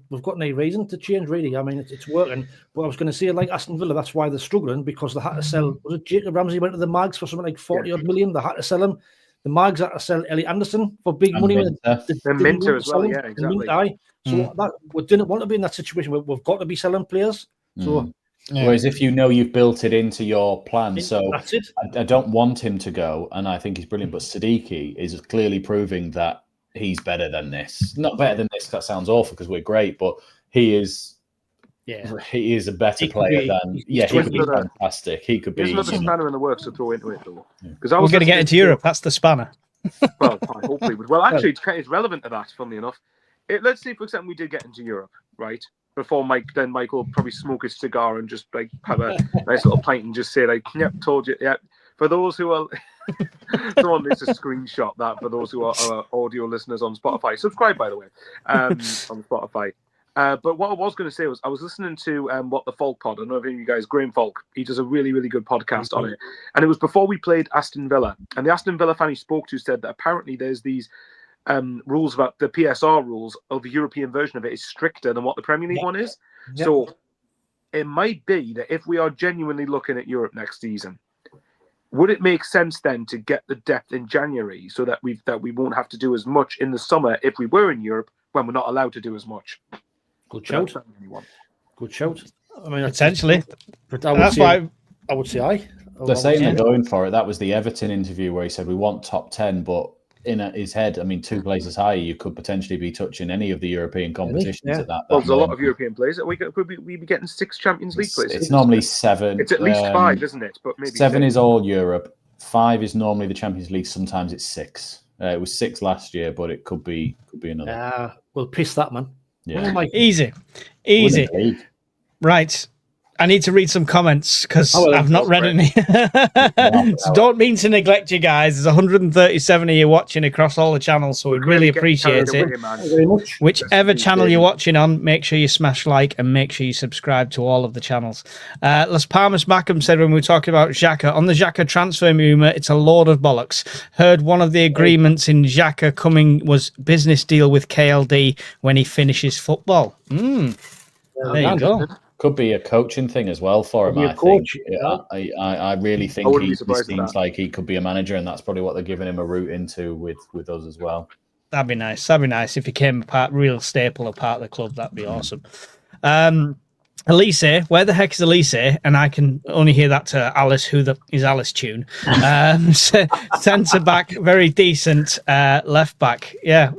we've got no reason to change, really. It's working. But I was going to say, like Aston Villa, that's why they're struggling, because they had to sell. Was it Jacob Ramsey went to the Mags for something like 40 odd million? They had to sell him the Mags had to sell Ellie Anderson for big money. The Minter as well, yeah, exactly. So that we didn't want to be in that situation where we've got to be selling players. So. Whereas if you know you've built it into your plan, so that's it. I don't want him to go, and I think he's brilliant. But Siddiqui is clearly proving that he's better than this. Not better than this. That sounds awful because we're great, but he is. Yeah, he is a better player than. He could be fantastic. He could be. There's another spanner in the works to throw into it, though. Because we're going to get into Europe. That's the spanner. Well, hopefully, well, actually, it's relevant to that. Funnily enough, let's say, for example, we did get into Europe, right? Before Mike will probably smoke his cigar and just like have a nice little pint and just say like, "Yep, told you." Yeah. For those who are, someone needs to screenshot that. For those who are audio listeners on Spotify, subscribe by the way on Spotify. But what I was going to say was I was listening to What the Folk Pod. I don't know if any of you guys, Graham Folk. He does a really, really good podcast on it, and it was before we played Aston Villa. And the Aston Villa fan he spoke to said that apparently there's these. Rules about the PSR rules of the European version of it is stricter than what the Premier League one is. Yep. So it might be that if we are genuinely looking at Europe next season, would it make sense then to get the depth in January so that we won't have to do as much in the summer if we were in Europe when we're not allowed to do as much? Good shout. Good shout. I mean, potentially. But I would say aye. They're saying they're going for it. That was the Everton interview where he said we want top 10, but in his head, I mean, 2 places higher, you could potentially be touching any of the European competitions at that. Well, there's a lot of European players. Could we be getting 6 Champions League places? It's normally 7. It's at least 5, isn't it? But maybe 7 6. is all Europe. 5 is normally the Champions League. Sometimes it's 6. It was 6 last year, but it could be another. Well, piss that, man. Yeah. Easy. Right. I need to read some comments because I've not read any. So don't mean to neglect you guys. There's 137 of you watching across all the channels, so we really appreciate it. Thank you very much. Whichever channel you're watching on, make sure you smash like and make sure you subscribe to all of the channels. Las Palmas Mackham said when we were talking about Xhaka, on the Xhaka transfer rumour, it's a load of bollocks. Heard one of the agreements in Xhaka coming was business deal with KLD when he finishes football. There you go. Could be a coaching thing as well for him. I think. I really think he seems like he could be a manager, and that's probably what they're giving him a route into with us as well. That'd be nice. If he came a real staple, a part of the club. That'd be awesome. Elise, where the heck is Elise? And I can only hear that to Alice, who is Alice tune. Centre back, very decent. Left back, yeah.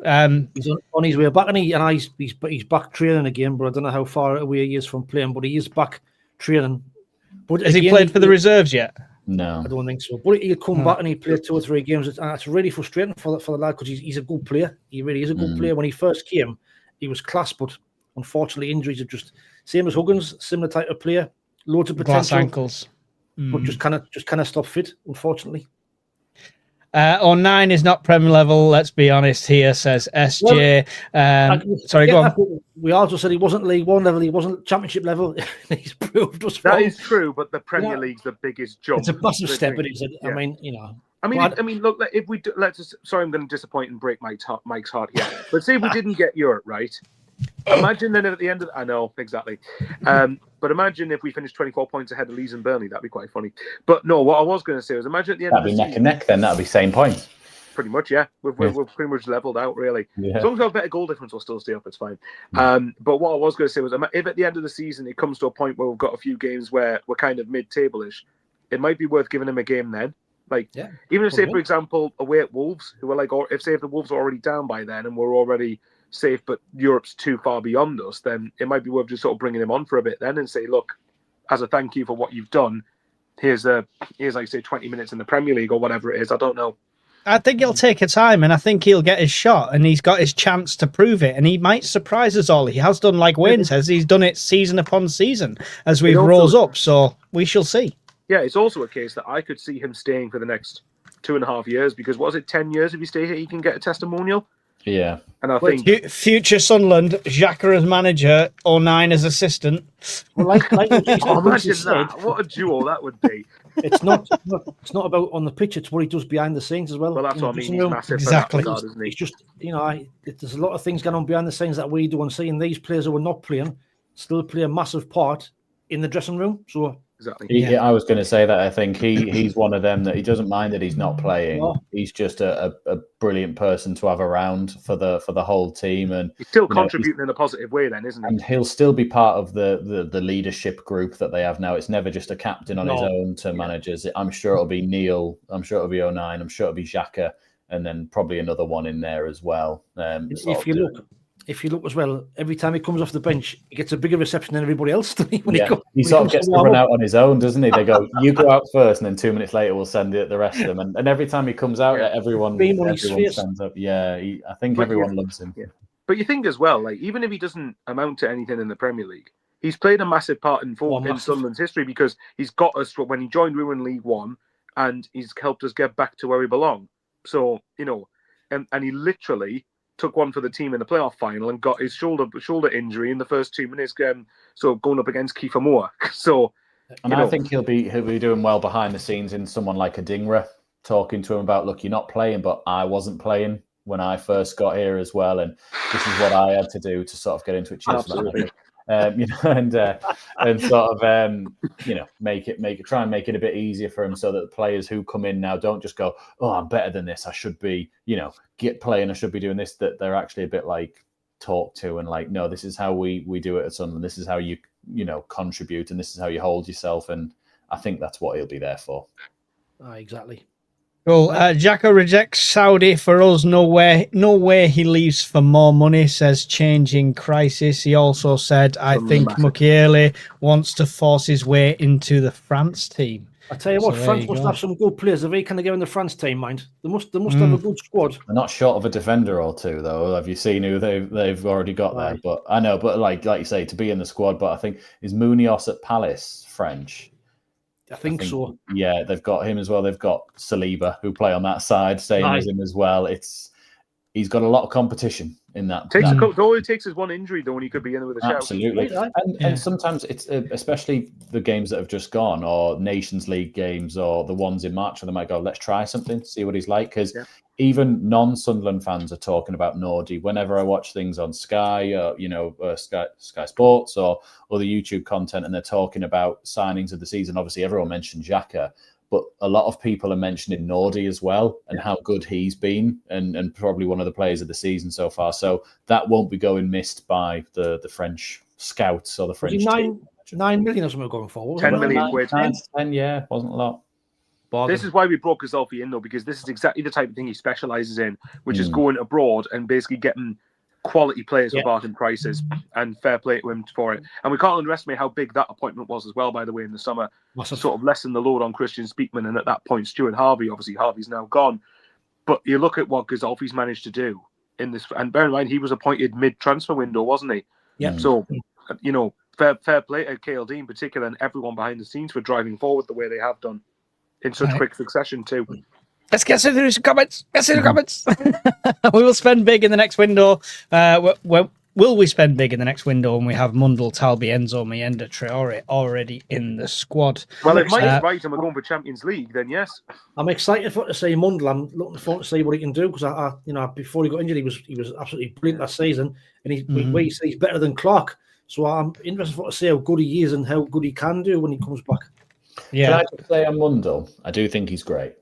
He's on his way back, and he's back training again. But I don't know how far away he is from playing. But he is back training. But has he played for the reserves yet? No, I don't think so. But he'll come back and he played 2 or 3 games, and it's really frustrating for the lad because he's a good player. He really is a good player. When he first came, he was class, but unfortunately, injuries are just same as Huggins, similar type of player, loads of potential, glass ankles, but just kind of stop fit, unfortunately. 09 is not Premier level. Let's be honest here, says SJ. Sorry, go on. We also said he wasn't League One level. He wasn't Championship level. He's proved us wrong. That is true, but the Premier League's the biggest jump. It's a massive step, but I mean, I mean, look. If we sorry, I'm going to disappoint and break Mike's heart here. But say if we didn't get Europe, right? Imagine then at the end of I know exactly, but imagine if we finished 24 points ahead of Leeds and Burnley. That'd be quite funny. But no, what I was going to say was imagine at the end. That'd be neck and neck. Then that'd be same points. Pretty much, yeah. We're pretty much leveled out, really. Yeah. As long as we have a better goal difference, we'll still stay up. It's fine. But what I was going to say was, if at the end of the season it comes to a point where we've got a few games where we're kind of mid-table-ish, it might be worth giving him a game then. Even if, say, for example, away at Wolves, who are like, or if the Wolves are already down by then and we're already safe, but Europe's too far beyond us, then it might be worth just sort of bringing him on for a bit then and say, look, as a thank you for what you've done, here's like say 20 minutes in the Premier League or whatever it is. I don't know. I think he'll take a time, and I think he'll get his shot, and he's got his chance to prove it, and he might surprise us all. He has done, like Wayne says, he's done it season upon season as we rose up, so we shall see. Yeah, it's also a case that I could see him staying for the next 2.5 years, because what is it, 10 years if you stay here, you can get a testimonial? Yeah. And I think future Sunderland, Xhaka as manager, 09 as assistant. Well, like imagine that. What a duo that would be. It's not about on the pitch, it's what he does behind the scenes as well. Well, that's what I mean. He's massive exactly. for that regard, isn't he? It's just, there's a lot of things going on behind the scenes that we do, and seeing these players who are not playing still play a massive part in the dressing room. So Exactly. I was going to say that. I think he's one of them that he doesn't mind that he's not playing. No. He's just a brilliant person to have around for the whole team, and he's still contributing in a positive way, then, isn't he? And he'll still be part of the leadership group that they have now. It's never just a captain on his own to manage us. I'm sure it'll be Neil. I'm sure it'll be 09. I'm sure it'll be Xhaka, and then probably another one in there as well. If you look as well, every time he comes off the bench, he gets a bigger reception than everybody else. He sort of gets to run out on his own, doesn't he? They go, you go out first, and then 2 minutes later, we'll send the rest of them. And every time he comes out, everyone stands up. Yeah, I think everyone loves him. Yeah. But you think as well, like, even if he doesn't amount to anything in the Premier League, he's played a massive part in Sunderland's history, because he's got us when he joined, we were in League One, and he's helped us get back to where we belong. So, and he literally took one for the team in the playoff final and got his shoulder injury in the first 2 minutes, so going up against Kiefer Moore. So, I think he'll be doing well behind the scenes in someone like a Dingra, talking to him about, look, you're not playing, but I wasn't playing when I first got here as well, and this is what I had to do to sort of get into it. Absolutely. And sort of try and make it a bit easier for him, so that the players who come in now don't just go, oh, I'm better than this, I should be get playing, I should be doing this. That they're actually a bit like talked to and like, no, this is how we do it at Sunderland, this is how you contribute, and this is how you hold yourself. And I think that's what he'll be there for. Exactly. Cool. Xhaka rejects Saudi for us. No way he leaves for more money, says Changing Crisis. He also said, I think Mukiele wants to force his way into the France team. I tell you what, France must have some good players. If they can get in the France team, mind, they must have a good squad. They're not short of a defender or two, though. Have you seen who they've already got there? But I know, but like you say, to be in the squad. But I think, is Munoz at Palace French? I think so. Yeah, they've got him as well. They've got Saliba, who play on that side, same as him as well. He's got a lot of competition in that. All it takes is one injury, though, and he could be in with a shout. Absolutely. And sometimes it's, especially the games that have just gone, or Nations League games, or the ones in March, where they might go, let's try something, see what he's like. Because even non-Sunderland fans are talking about Nordy. Whenever I watch things on Sky, Sky Sports, or the YouTube content, and they're talking about signings of the season, obviously everyone mentioned Xhaka, but a lot of people are mentioning Nordy as well, and how good he's been, and probably one of the players of the team so far. So that won't be going missed by the French scouts or the French team. 9 million or something going forward. 10 million quid. 10, yeah, wasn't a lot. This is why we brought Gazolfi in, though, because this is exactly the type of thing he specialises in, which is going abroad and basically getting quality players for bargain prices, and fair play to him for it. And we can't underestimate how big that appointment was as well, by the way, in the summer. To sort of lessen the load on Christian Speakman, and at that point, Stuart Harvey. Obviously, Harvey's now gone. But you look at what Gazolfi's managed to do in this, and bear in mind, he was appointed mid-transfer window, wasn't he? Yeah. So, fair play to KLD in particular, and everyone behind the scenes for driving forward the way they have done in such quick succession too. Let's get through some comments. We will spend big in the next window. Will we spend big in the next window when we have Mundell, Talby, Enzo, Mienda, Traore already in the squad? Well, if Mike's right and we're going for Champions League, then yes. I'm excited to see Mundell. I'm looking forward to see what he can do, because I before he got injured, he was absolutely brilliant last season, and he's better than Clark. So I'm interested to see how good he is and how good he can do when he comes back. Yeah. Can I just say on Mundell, I do think he's great.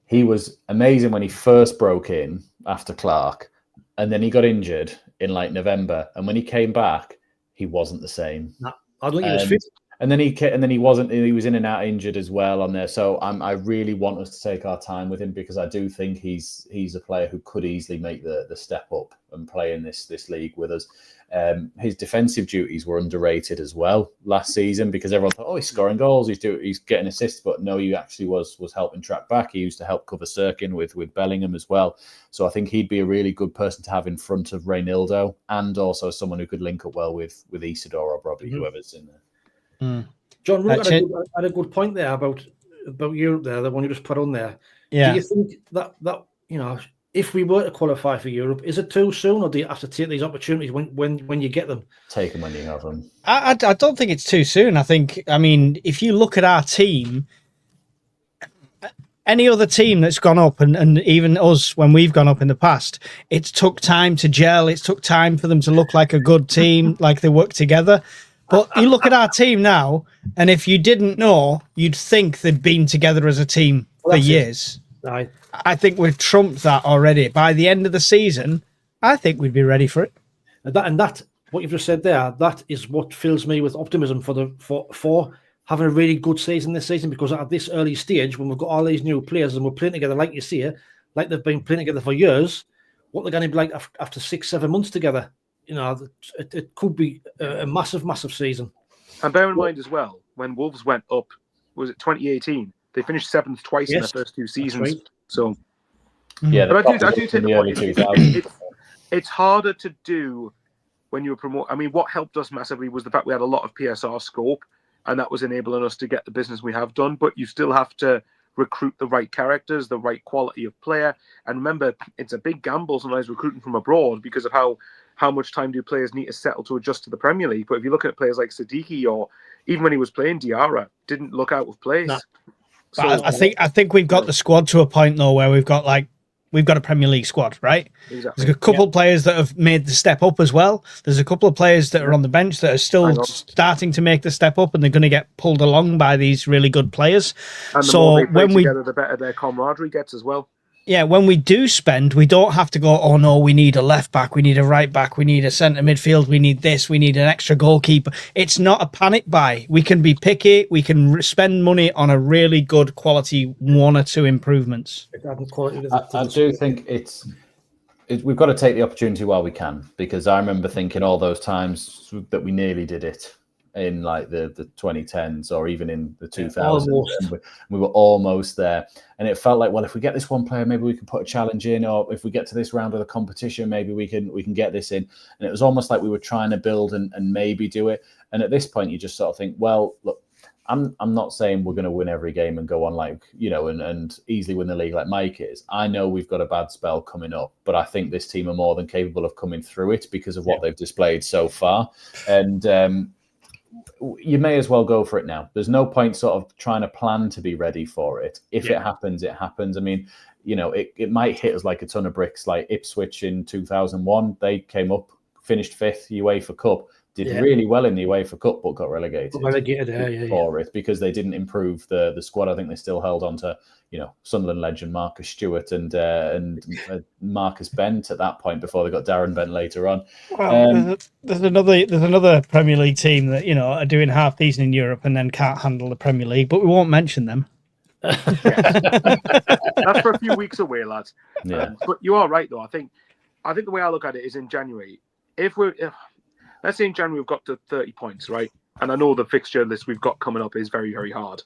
He was amazing when he first broke in after Clark, and then he got injured in like November. And when he came back, he wasn't the same. No, I don't think he was fit. And then he wasn't. He was in and out injured as well on there. So I really want us to take our time with him, because I do think he's a player who could easily make the step up and play in this league with us. His defensive duties were underrated as well last season, because everyone thought, he's scoring goals, he's getting assists, but no, he actually was helping track back. He used to help cover Sirkin with Bellingham as well. So I think he'd be a really good person to have in front of Reynildo, and also someone who could link up well with Isidore or Robbie, whoever's in there. John Root had a good point there about Europe there, the one you just put on there. Yeah. Do you think that if we were to qualify for Europe, is it too soon, or do you have to take these opportunities when you get them? Take them when you have them. I don't think it's too soon. I mean, if you look at our team, any other team that's gone up, and even us when we've gone up in the past, it's took time to gel. It's took time for them to look like a good team, like they work together. But you look at our team now, and if you didn't know, you'd think they'd been together as a team for years. Aye. I think we've trumped that already. By the end of the season, I think we'd be ready for it. And that what you've just said there, that is what fills me with optimism for having a really good season this season, because at this early stage, when we've got all these new players and we're playing together, like you say, like they've been playing together for years, what they're going to be like after 6-7 months together, it could be a massive, massive season. And bear in mind as well, when Wolves went up, was it 2018? They finished 7th twice in the first 2 seasons. Right. So, yeah, but I do take the early 2000s. It's harder to do when you were promoting. I mean, what helped us massively was the fact we had a lot of PSR scope, and that was enabling us to get the business we have done. But you still have to recruit the right characters, the right quality of player. And remember, it's a big gamble sometimes recruiting from abroad because of how much time do players need to settle to adjust to the Premier League. But if you look at players like Siddiqui, or even when he was playing, Diarra didn't look out of place. No. So, I think we've got the squad to a point though where we've got a Premier League squad, right? Exactly. There's a couple of players that have made the step up as well. There's a couple of players that are on the bench that are still starting to make the step up, and they're going to get pulled along by these really good players. And the more they play together, the better their camaraderie gets as well. Yeah, when we do spend, we don't have to go, oh no, we need a left back, we need a right back, we need a centre midfield, we need this, we need an extra goalkeeper. It's not a panic buy. We can be picky, we can spend money on a really good quality 1 or 2 improvements. I do think we've got to take the opportunity while we can, because I remember thinking all those times that we nearly did it in like the 2010s or even in the 2000s. We were almost there. And it felt like, well, if we get this one player, maybe we can put a challenge in, or if we get to this round of the competition, maybe we can get this in. And it was almost like we were trying to build and maybe do it. And at this point, you just sort of think, well, look, I'm not saying we're going to win every game and go on and easily win the league like Mike is. I know we've got a bad spell coming up, but I think this team are more than capable of coming through it because of what they've displayed so far. And you may as well go for it now. There's no point sort of trying to plan to be ready for it. If it happens, it happens. I mean, it might hit us like a ton of bricks, like Ipswich in 2001. They came up, finished 5th UEFA Cup, did really well in the UEFA Cup, but got relegated for it because they didn't improve the squad. I think they still held on to, Sunderland legend Marcus Stewart and Marcus Bent at that point before they got Darren Bent later on. Well, there's another Premier League team that are doing half decent in Europe and then can't handle the Premier League, but we won't mention them. That's for a few weeks away, lads. Yeah. But you are right, though. I think the way I look at it is in January. Let's say in January we've got to 30 points, right? And I know the fixture list we've got coming up is very, very hard.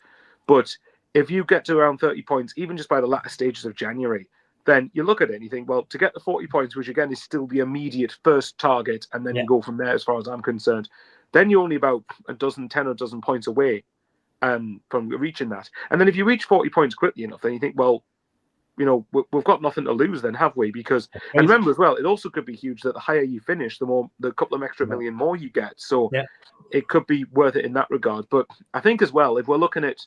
But if you get to around 30 points, even just by the latter stages of January, then you look at it and you think, well, to get the 40 points, which again is still the immediate first target, and then you go from there as far as I'm concerned, then you're only about 10 or dozen points away from reaching that. And then if you reach 40 points quickly enough, then you think, well, we've got nothing to lose then, have we? Because, and remember as well, it also could be huge that the higher you finish, the couple of extra million more you get. So it could be worth it in that regard. But I think as well, if we're looking at,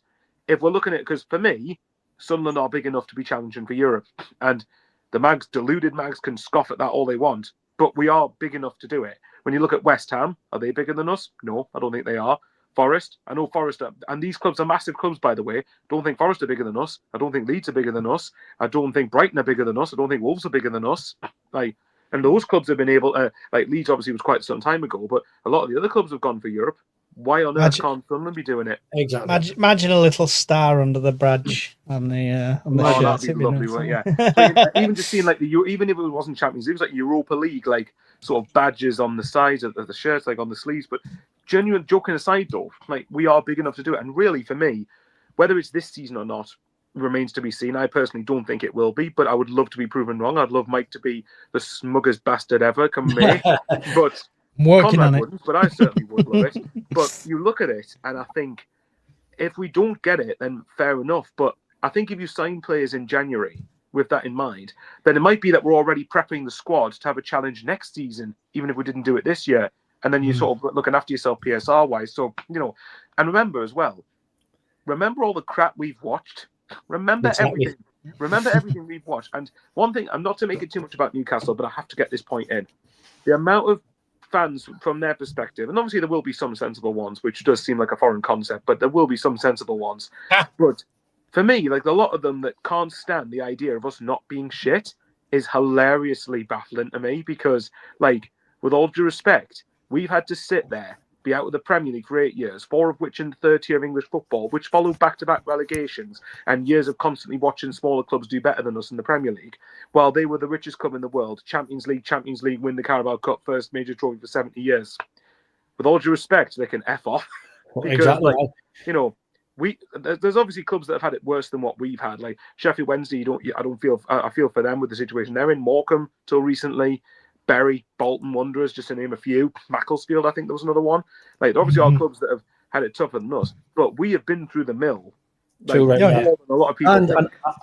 because for me, Sunderland are big enough to be challenging for Europe. And the deluded mags can scoff at that all they want, but we are big enough to do it. When you look at West Ham, are they bigger than us? No, I don't think they are. Forest, I know Forest, and these clubs are massive clubs, by the way. Don't think Forest are bigger than us. I don't think Leeds are bigger than us. I don't think Brighton are bigger than us. I don't think Wolves are bigger than us. And those clubs have been able to, Leeds obviously was quite some time ago, but a lot of the other clubs have gone for Europe. Why on earth can't Sunderland be doing it? Exactly. Imagine a little star under the badge on the shirt. That'd be lovely, yeah. So, even just seeing even if it wasn't Champions League, it was like Europa League, sort of badges on the sides of the shirts, on the sleeves. But genuine joking aside, though, we are big enough to do it. And really, for me, whether it's this season or not remains to be seen. I personally don't think it will be, but I would love to be proven wrong. I'd love Mike to be the smuggest bastard ever come May. But I'm working Conrad on it. wouldn't, but I certainly would love it. But you look at it, and I think if we don't get it, then fair enough. But I think if you sign players in January with that in mind, then it might be that we're already prepping the squad to have a challenge next season, even if we didn't do it this year. And then you're sort of looking after yourself PSR-wise. So, and remember as well, remember all the crap we've watched. Remember everything. Remember everything we've watched. And one thing, I'm not to make it too much about Newcastle, but I have to get this point in. The amount of fans from their perspective, and obviously there will be some sensible ones, which does seem like a foreign concept, but there will be some sensible ones. But for me, like a lot of them that can't stand the idea of us not being shit is hilariously baffling to me because, like, with all due respect, we've had to sit there, be out of the Premier League for 8 years, 4 of which in the third tier of English football, which followed back-to-back relegations and years of constantly watching smaller clubs do better than us in the Premier League, while they were the richest club in the world, Champions League, win the Carabao Cup, first major trophy for 70 years. With all due respect, they can F off. Because, exactly. like, you know, there's obviously clubs that have had it worse than what we've had. Like Sheffield Wednesday, I feel for them with the situation they're in. Morecambe till recently, Bury, Bolton Wanderers, just to name a few. Macclesfield, I think there was another one. Like, obviously, all clubs that have had it tougher than us, but we have been through the mill. Like, True, right, more than a lot of people.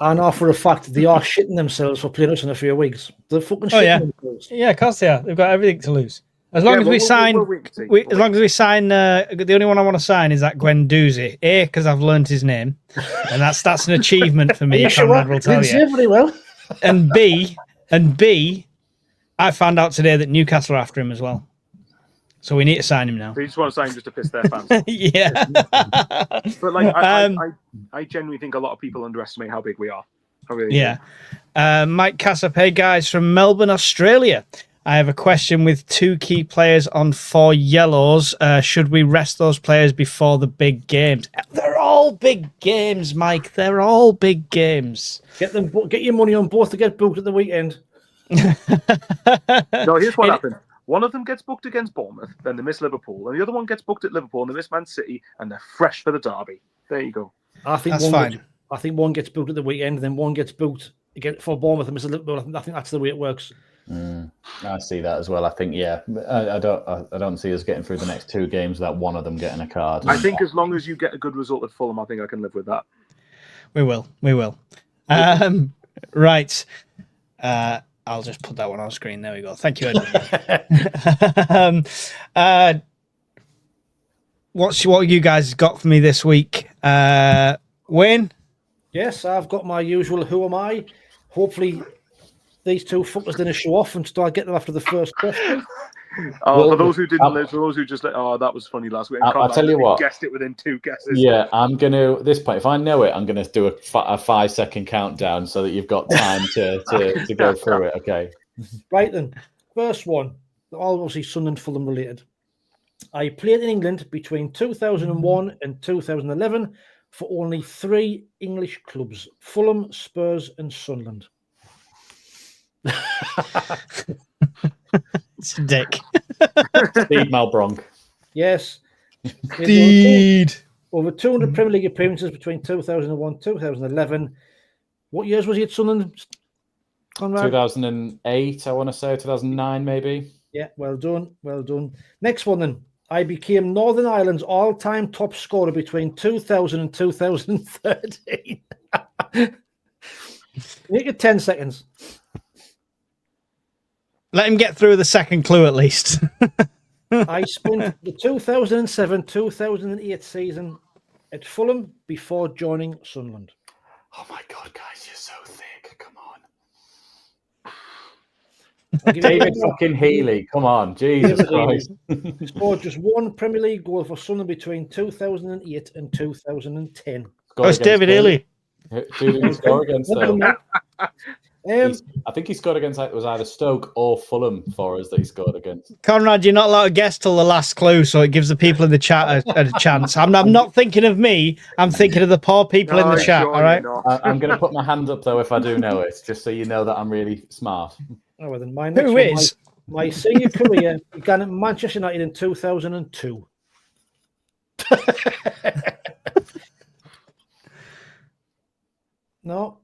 And are for a fact they are shitting themselves for playing us in a few weeks. They're fucking shitting themselves. Yeah, of course they are. They've got everything to lose. As long as we sign, as long as we sign, the only one I want to sign is that Guendouzi. A, because I've learned his name, and that's an achievement for me. Conrad will tell you. Very well. And B, I found out today that Newcastle are after him as well. So we need to sign him now. So you just want to sign just to piss their fans. Yeah. But like, I genuinely think a lot of people underestimate how big we are. Yeah. Mike Cassap, hey guys from Melbourne, Australia. I have a question with 2 key players on 4 yellows. Should we rest those players before the big games? They're all big games, Mike. They're all big games. Get your money on both to get booked at the weekend. No, here's what happened. One of them gets booked against Bournemouth, then they miss Liverpool, and the other one gets booked at Liverpool and they miss Man City, and they're fresh for the derby. There you go. I think that's fine. I think one gets booked at the weekend, then one gets booked again for Bournemouth and miss Liverpool. I think that's the way it works. I see that as well. I think, I don't see us getting through the next 2 games without one of them getting a card. I think as long as you get a good result at Fulham, I think I can live with that. We will. Right. I'll just put that one on screen. There we go. Thank you, Edwin. What you guys got for me this week? Wayne? Yes, I've got my usual who am I. Hopefully these 2 fuckers didn't show off and start getting them after the first question. For those who didn't live, for those who just that was funny last week. I'll tell you what. Guessed it within 2 guesses. Yeah, I'm going to, at this point, if I know it, I'm going to do a 5-second countdown so that you've got time to go through it, okay? Right then, first one, all obviously Sunderland Fulham related. I played in England between 2001 and 2011 for only 3 English clubs, Fulham, Spurs and Sunderland. It's a dick. Steve Malbronk. Yes. Indeed. Over 200 Premier League appearances between 2001 and 2011. What years was he at Sunderland, Conrad? 2008, I want to say. 2009, maybe. Yeah, well done. Well done. Next one then. I became Northern Ireland's all-time top scorer between 2000 and 2013. Make it 10 seconds. Let him get through the second clue at least. I spent the 2007-2008 season at Fulham before joining Sunderland. Oh my God, guys, you're so thick. Come on. David fucking Healy. Come on. Jesus Christ. He scored just 1 Premier League goal for Sunderland between 2008 and 2010. Oh, it's David Healy. Who did he score against, though? I think he scored against, it was either Stoke or Fulham for us that he scored against. Conrad, you're not allowed to guess till the last clue, so it gives the people in the chat a chance. I'm not thinking of me. I'm thinking of the poor people in the chat, all right? I'm going to put my hand up, though, if I do know it, just so you know that I'm really smart. Oh, well, then Who is? My senior career began at Manchester United in 2002. No.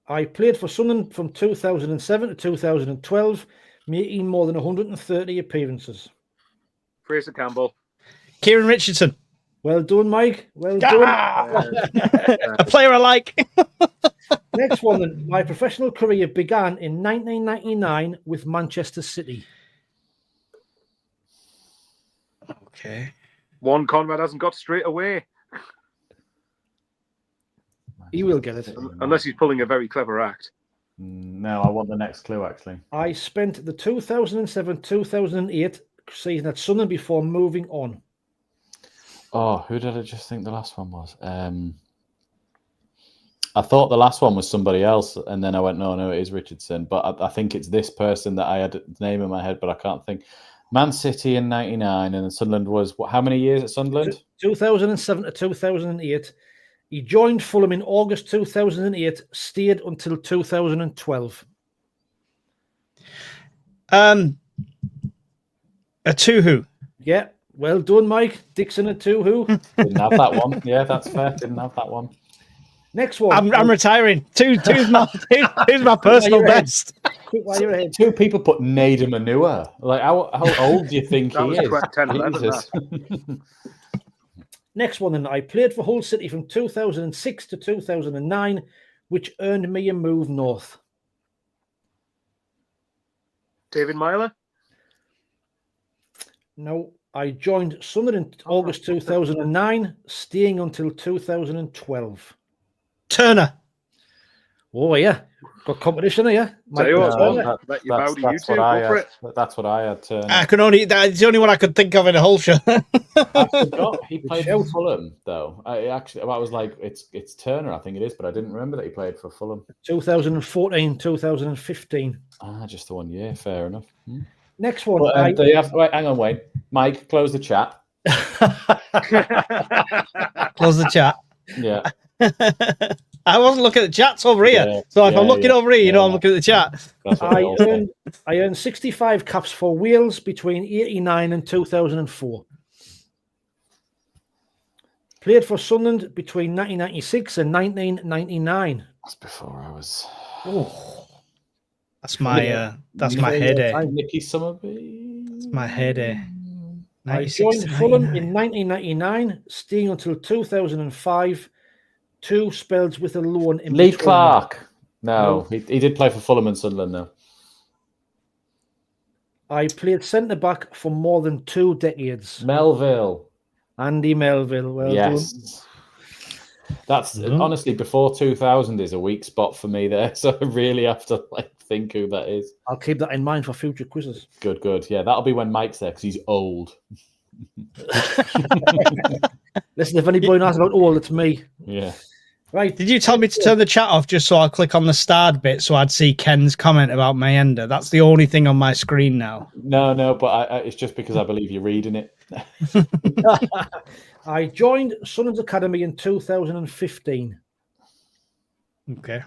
I played for Sunderland from 2007 to 2012, making more than 130 appearances. Fraser Campbell. Kieran Richardson. Well done, Mike. Well done. A player I like. Next one, then. My professional career began in 1999 with Manchester City. Okay. One Conrad hasn't got straight away. He will get it. Unless he's pulling a very clever act. No, I want the next clue, actually. I spent the 2007-2008 season at Sunderland before moving on. Oh, who did I just think the last one was? I thought the last one was somebody else, and then I went, no, it is Richardson. But I think it's this person that I had the name in my head, but I can't think. Man City in 99, and Sunderland was, how many years at Sunderland? 2007 to 2008. He joined Fulham in August 2008, stayed until 2012. A two-who. Yeah, well done, Mike. Dixon a two-who. Didn't have that one. Yeah, that's fair. Didn't have that one. Next one. I'm retiring. Two's my personal best. Quick while you're ahead. 2 people put Nader Manua. Like, how old do you think That he was is? 10, 11, Jesus. Next one, then. I played for Hull City from 2006 to 2009, which earned me a move north. David Myler? No, I joined Sunderland in August 2009, staying until 2012. Turner. Oh, yeah. Got competition here. Tell you what, Turner. Paul, let you bow to you two. Go for it. That's what I had. Turner. That's the only one I could think of in a whole show. I forgot he played for Fulham, though. I was like, it's Turner, I think it is, but I didn't remember that he played for Fulham. 2014, 2015. Just the 1 year. Fair enough. Next one. But, wait, hang on, Wayne. Mike, close the chat. Close the chat. Yeah. I wasn't looking at the chats over here. Yeah, So if I'm looking over here, I'm looking at the chat. That's what I earned 65 caps for Wales between 89 and 2004. Played for Sunderland between 1996 and 1999. That's before I was. Oh, That's my headache. Nicky Summerby. That's my headache. I joined Fulham in 1999, staying until 2005. 2 spells with a loan in Lee between. Clark. No, he did play for Fulham and Sunderland, though. I played centre back for more than 2 decades. Melville. Andy Melville. Well Yes. done. That's honestly, before 2000 is a weak spot for me there. So I really have to think who that is. I'll keep that in mind for future quizzes. Good. Yeah, that'll be when Mike's there because he's old. Listen, if anybody knows about old, it's me. Yeah. Right. Did you tell me to turn the chat off just so I'd click on the starred bit so I'd see Ken's comment about Mayenda? That's the only thing on my screen now. No, but it's just because I believe you're reading it. I joined Sunderland's Academy in 2015. Okay.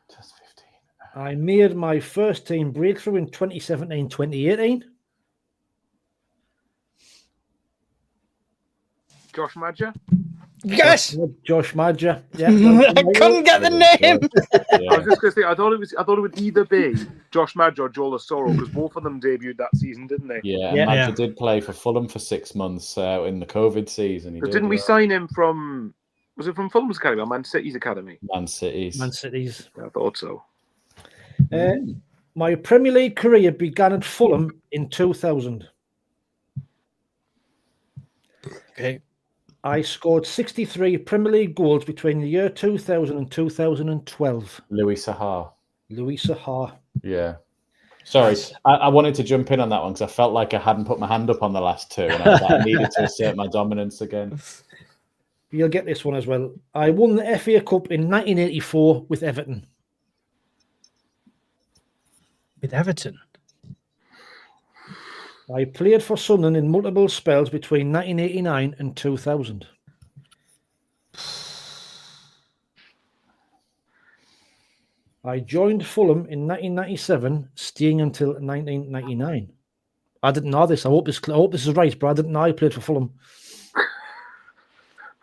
Just 15. I made my first team breakthrough in 2017-2018. Josh Madger? Yes. Josh Madger. Yeah, I couldn't get the name. I was just going to say, I thought it would either be Josh Madger or Joel Asoro because both of them debuted that season, didn't they? Yeah, Yeah. Madger did play for Fulham for 6 months in the COVID season. Didn't we sign him from? Was it from Fulham's academy or Man City's academy? Man City's. Man City's. Yeah, I thought so. My Premier League career began at Fulham in 2000. Okay. I scored 63 Premier League goals between the year 2000 and 2012. Louis Sahar. Louis Sahar. Yeah. Sorry, I wanted to jump in on that one because I felt like I hadn't put my hand up on the last 2 and I needed to assert my dominance again. You'll get this one as well. I won the FA Cup in 1984 with Everton. With Everton? I played for Sunderland in multiple spells between 1989 and 2000. I joined Fulham in 1997, staying until 1999. I didn't know this. I hope this is right, but I didn't know I played for Fulham.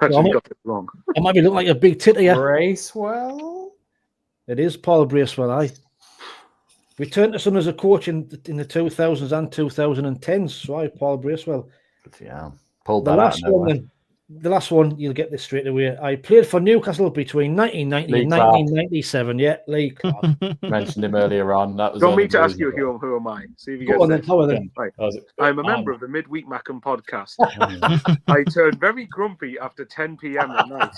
Actually, got it wrong. I might be looking like a big tit here. Bracewell? It is Paul Bracewell, aye. Returned to Sunderland as a coach in the 2000s and 2010s. So Paul Bracewell. Yeah. Pulled The that last out. one then. the last one, you'll get this straight away. I played for Newcastle between 1990 Lee and Clark. 1997. Yeah, Lee Clark. Mentioned him earlier on. That was. Do you want me to ask unbelievable. you who am I? See if you Go get on then, this. how are they? Right. Was it- I'm a member of the Midweek Mackem podcast. I turn very grumpy after 10 p.m. at night.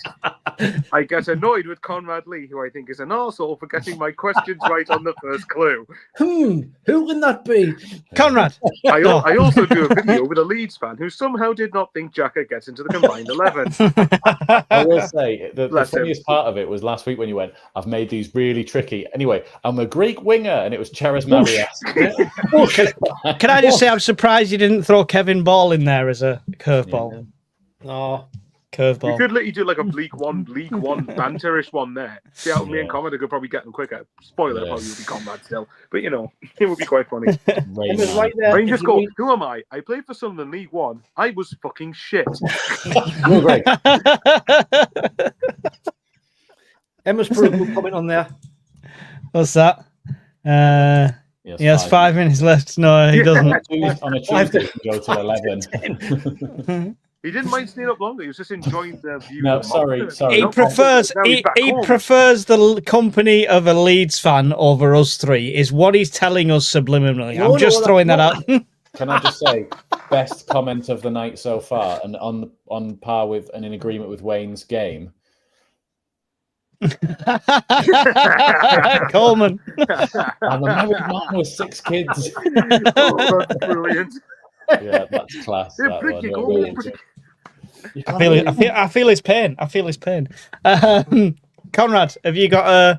I get annoyed with Conrad Lee, who I think is an arsehole for getting my questions right on the first clue. Who can that be? Conrad. I No. also do a video with a Leeds fan who somehow did not think Xhaka gets into the combined 11. I will say the Bless him. funniest part of it was last week when you went, I've made these really tricky. Anyway, I'm a Greek winger, and it was Cheris Marias. Can I just say I'm surprised you didn't throw Kevin Ball in there as a curveball? Oh, You Curveball. could literally do like a League One banterish one there. See how me and Conrad could probably get them quicker. Spoiler, Yeah. probably would be Conrad still. But you know, it would be quite funny. Emma's right there. Rangers If you go, read- who am I? I played for Sunderland League One. I was fucking shit. You're great. Emma's put a good comment on there. What's that? Yes, He has 5 minutes left. No, he doesn't. On a Tuesday, you can go to 11. He didn't mind staying up longer. He was just enjoying the view. No, of the sorry, mountain. sorry. He No, prefers now he's he, back he home. prefers the company of a Leeds fan over us three. Is what he's telling us subliminally. No, I'm just no, throwing that that's out. Can I just say, best comment of the night so far, and on par with and in agreement with Wayne's game. Coleman. I'm a married man with 6 kids. Oh, that's brilliant. Yeah, that's class. Yeah, That prick one. you, Yeah, go, really prick. good. I feel his pain. I feel his pain. Conrad, have you got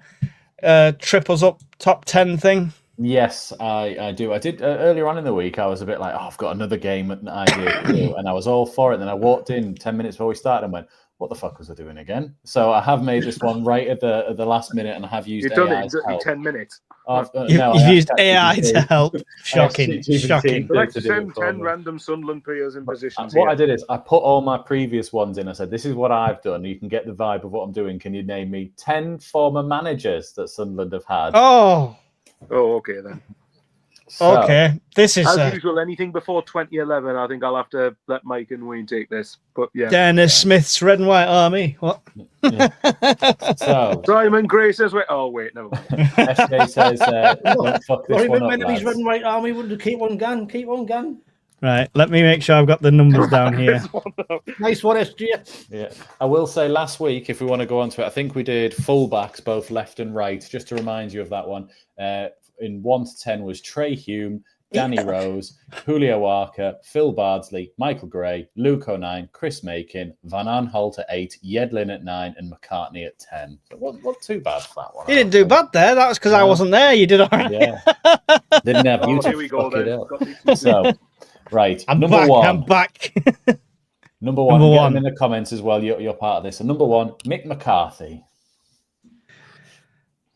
a triples up top 10 thing? Yes, I do. I did earlier on in the week. I was a bit like, I've got another game idea to do, and I was all for it. Then I walked in 10 minutes before we started and went, "What the fuck was I doing again?" So I have made this one right at the last minute, and I have used You've done it in AI's help. 10 minutes. You've I used asked AI to ChatGPT. help. I asked Shocking. ChatGPT Shocking. to Let's do it send for 10 me. random Sunderland players in positions. What here. I did is I put all my previous ones in. I said, "This is what I've done. You can get the vibe of what I'm doing. Can you name me 10 former managers that Sunderland have had?" Oh, Oh, okay then. So, okay. This is As usual, anything before 2011, I think I'll have to let Mike and Wayne take this. But yeah. Dennis Smith's Red and White Army. What? So Simon Gray says, wait, oh, wait, never mind. SJ says, "Don't fuck this Sorry, one up, meant to be red lads." and white army. Wouldn't keep on gun. Keep on gun. Right. Let me make sure I've got the numbers down here. Nice one, SG. Yeah, I will say last week, if we want to go on to it, I think we did fullbacks, both left and right, just to remind you of that one. In 1 to 10 was Trey Hume, Danny Rose, Julio Arca, Phil Bardsley, Michael Gray, Luke 9, Chris Makin, Van Aanholt at 8, Yedlin at 9, and McCartney at 10. It wasn't too bad for that one. You didn't do bad there. That was because I No. wasn't there. You did all right. Yeah. Didn't have you Oh, to here we go fuck it then. up. Got these- So, right. I'm number back. one. I'm back. Number one. Number Get one. them in the comments as well. You're part of this. So number one, Mick McCarthy.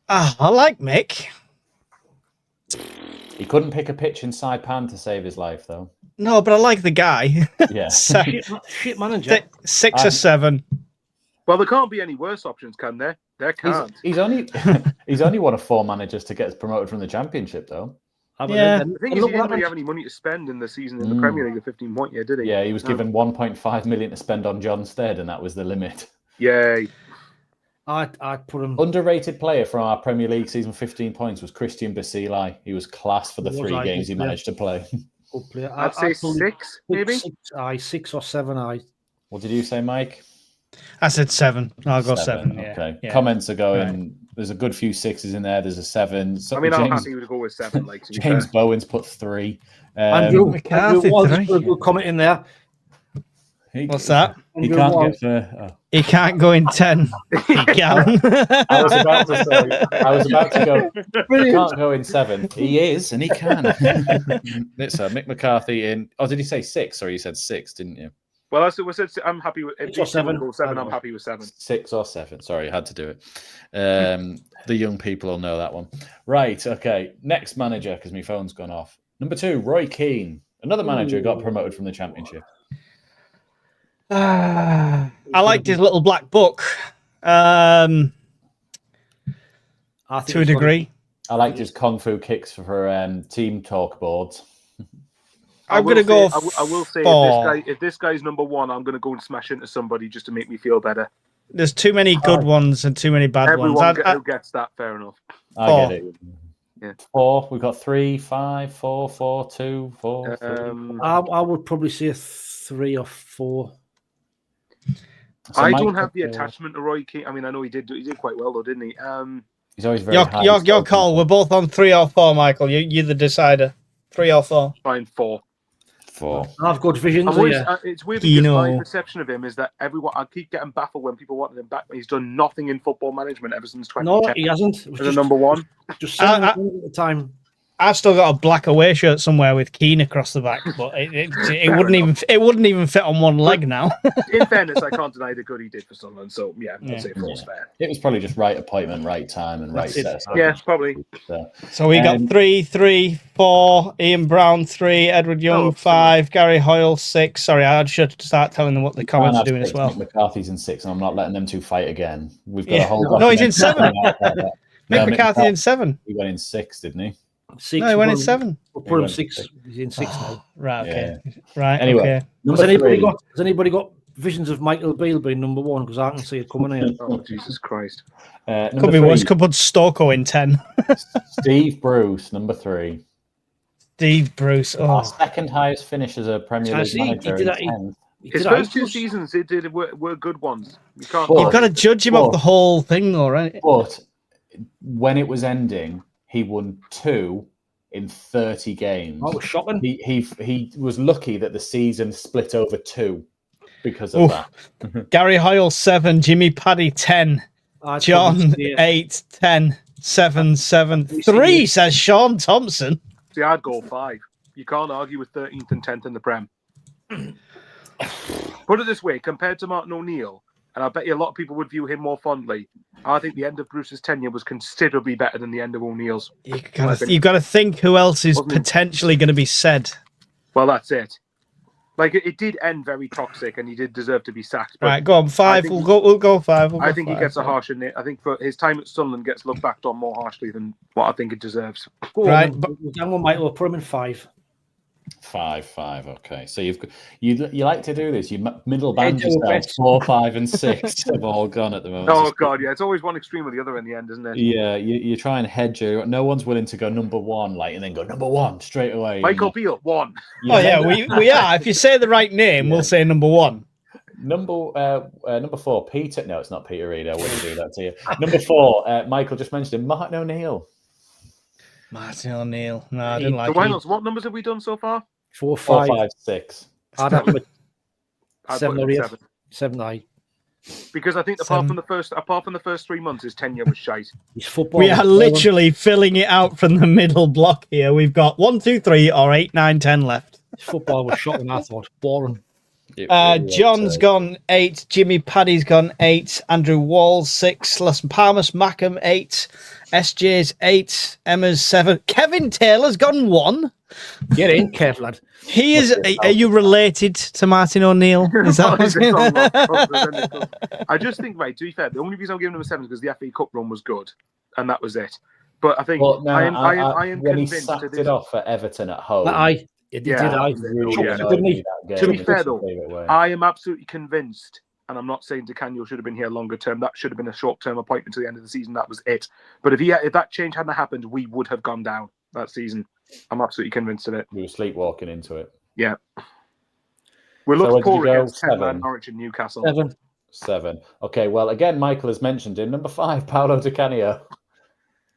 I like Mick. He couldn't pick a pitch in Saipan to save his life, though. No, but I like the guy. Yeah. So, Shit manager. 6 or 7. Well, there can't be any worse options, can there? There can't. He's only he's only one of 4 managers to get promoted from the Championship, though. Yeah. The thing is, he didn't really have any money to spend in the season in the Premier League, the 15-point year, did he? Yeah, he was given 1.5 million to spend on John Stead, and that was the limit. Yay. I'd put him. Underrated player from our Premier League season, 15 points, was Christian Basili. He was class for the Was 3 I? games he Yeah. managed to play. Good player. I'd say put him 6, maybe. 6 or 7. What did you say, Mike? I said 7. I'll go 7. Yeah. Okay. Yeah. Comments are going. There's a good few 6s in there. There's a 7. So I mean, I'm James, happy to go with 7. Like, to be James fair. Bowen's put 3. Andrew McCarthy, Walsh 3. put a good comment in there. What's that? He Andrew can't Walsh. get for. He can't go in 10. He can. I was about to say. I was about to go. He Brilliant. can't go in 7. He is, and he can. It's Mick McCarthy in. Oh, did he say 6? Or you said 6, didn't you? Well, I'm happy with 6 or 7. 7. I'm happy with 7. 6 or 7. Sorry, I had to do it. The young people will know that one. Right. Okay. Next manager, because my phone's gone off. Number 2, Roy Keane. Another manager who got promoted from the Championship. I liked his little black book. To I think a it's degree. I liked his kung fu kicks for team talk boards. I'm going to go. I will say, four. if this guy's number one, I'm going to go and smash into somebody just to make me feel better. There's too many good ones and too many bad Everyone ones. who gets that, fair enough. I get it. Yeah. 4. We've got 3, 5, 4, 4, 2, 4. 3. I would probably say a 3 or 4. So I Mike don't have the got, attachment to Roy Keane. I mean, I know he did quite well though, didn't he? He's always very your call. We're both on 3 or 4, Michael. You're the decider. 3 or 4. Fine, 4. 4. I've got visions. It's weird because my perception of him is that I keep getting baffled when people want him back. He's done nothing in football management ever since 2010. No, he hasn't. It was just number one. Just at the time. I've still got a black away shirt somewhere with Keane across the back, but it wouldn't even fit on one leg now. In fairness, I can't deny the good he did for Sunderland. So yeah, I'd say 4's fair. It was probably just right appointment, right time, and right set. Yeah, probably. So we got 3, 3, 4. Ian Brown 3, Edward Young 5, Gary Hoyle 6. Sorry, I should start telling them what the comments are doing as well. Mick McCarthy's in 6, and I'm not letting them two fight again. We've got a whole. No, he's in 7. Mick McCarthy's in 7. He went in 6, didn't he? 6. No, he went in 7. We'll put him 6. He's in 6 now. Right. Okay. Yeah. Right. Anyway, okay. Has anybody got visions of Michael Beale being number 1? Because I can see it coming here. Oh Jesus Christ! Could be worse. Could put Stoko in 10. Steve Bruce, number 3. Steve Bruce. Our second highest finish as a Premier League manager. His first 2 seasons, were good ones. You've got to judge him off the whole thing, though, right? But when it was ending, he won 2 in 30 games. That was shocking. He was lucky that the season split over 2 because of that. Gary Hoyle 7, Jimmy Paddy 10, John 8, 10, 7, 7, 3, says Sean Thompson. See, I'd go 5. You can't argue with 13th and 10th in the Prem. Put it this way, compared to Martin O'Neill, and I bet you a lot of people would view him more fondly, I think the end of Bruce's tenure was considerably better than the end of O'Neill's. You've got to think who else is potentially going to be said. Well, that's it. Like, it did end very toxic, and he did deserve to be sacked. But right, go on, 5. We'll go 5. I think he gets a harsher name. I think for his time at Sunderland gets looked back on more harshly than what I think it deserves. Right, Michael, put him in 5. 5. Okay, so you like to do this. You middle band yourself. 4, 5, and 6 have all gone at the moment. Oh God, yeah, it's always one extreme or the other in the end, isn't it? Yeah, you try and hedge. No one's willing to go number 1, and then go number 1 straight away. Michael Beale 1. Oh yeah, we are. If you say the right name, we'll say number 1. Number 4, Peter. No, it's not Peter Reid. I wouldn't do that to you. Number 4, Michael just mentioned him. Martin O'Neill. Martin O'Neill. No, I didn't like him. What numbers have we done so far? 4, 5, 6. I'd have to 7 or 8. 7, 8. Because I think apart from the first 3 months, his tenure was shite. His football. We are literally filling it out from the middle block here. We've got 1, 2, 3, or 8, 9, 10 left. His football was shocking. I thought boring. John's gone 8. Jimmy Paddy's gone 8. Andrew Wall 6. Las Palmas Mackham 8. SJ's 8. Emma's 7. Kevin Taylor's gone 1. Get in, Kev, lad. He is. Are you related to Martin O'Neill? Is that I just think, right, to be fair, the only reason I'm giving him a 7 is because the FA Cup run was good, and that was it. But I think I am when convinced he sacked it off at Everton at home. To be fair, though, I am absolutely convinced, and I'm not saying DeCanio should have been here longer term. That should have been a short-term appointment to the end of the season. That was it. But if that change hadn't happened, we would have gone down that season. I'm absolutely convinced of it. We were sleepwalking into it. Yeah. We looked poor against 10-man Norwich and Newcastle. 7. Okay, well, again, Michael has mentioned him. Number 5, Paolo Di Canio.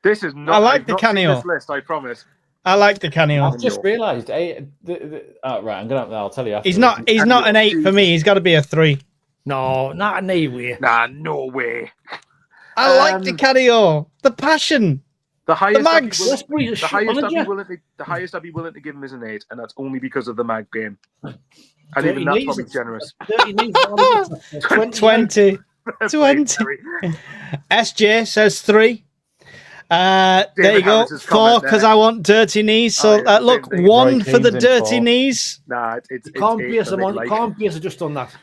This is not. I like Di Canio. This list, I promise. I like Di Canio. I've just realised. Right, I'll tell you. After he's not an 8 for me. He's got to be a 3. No, not in any way. Nah, no way. I like Di Canio. The passion. The highest I'd be willing to give him is an 8, and that's only because of the mag game. And even that's probably generous. 20. SJ says 3. There you go. 4 because I want dirty knees. So look, 1 for the dirty knees. Nah, you can't base it just on that.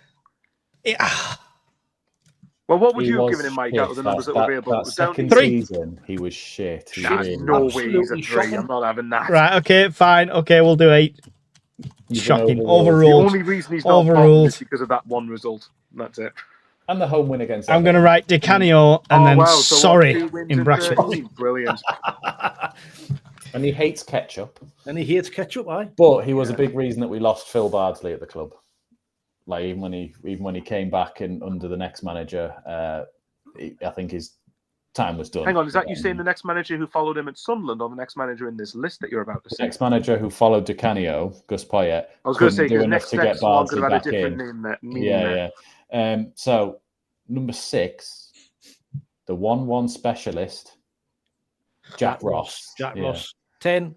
Well, what would you have given him, Mike, out of the numbers that were available? That second 3. season, he was shit. No way he's a 3. I'm not having that. Right, okay, fine. Okay, we'll do 8. Shocking. been The Overruled. only reason he's not Overruled. is because of that one result. That's it. And the home win against. I'm going to write Di Canio and then So what, sorry 2 wins in brackets. 13? Brilliant. And he hates ketchup. And he hates ketchup, aye. But he was a big reason that we lost Phil Bardsley at the club. Like even when he came back in under the next manager, I think his time was done. Hang on, is that you saying the next manager who followed him at Sunderland, or the next manager in this list that you're about to The say? next manager who followed Di Canio, Gus Poyet, I was going to say do because enough next to get one could Bardsley have had a back different in. name there. Yeah. So number 6, the 1-1 specialist, Jack Ross. Jack Yeah. Ross. 10.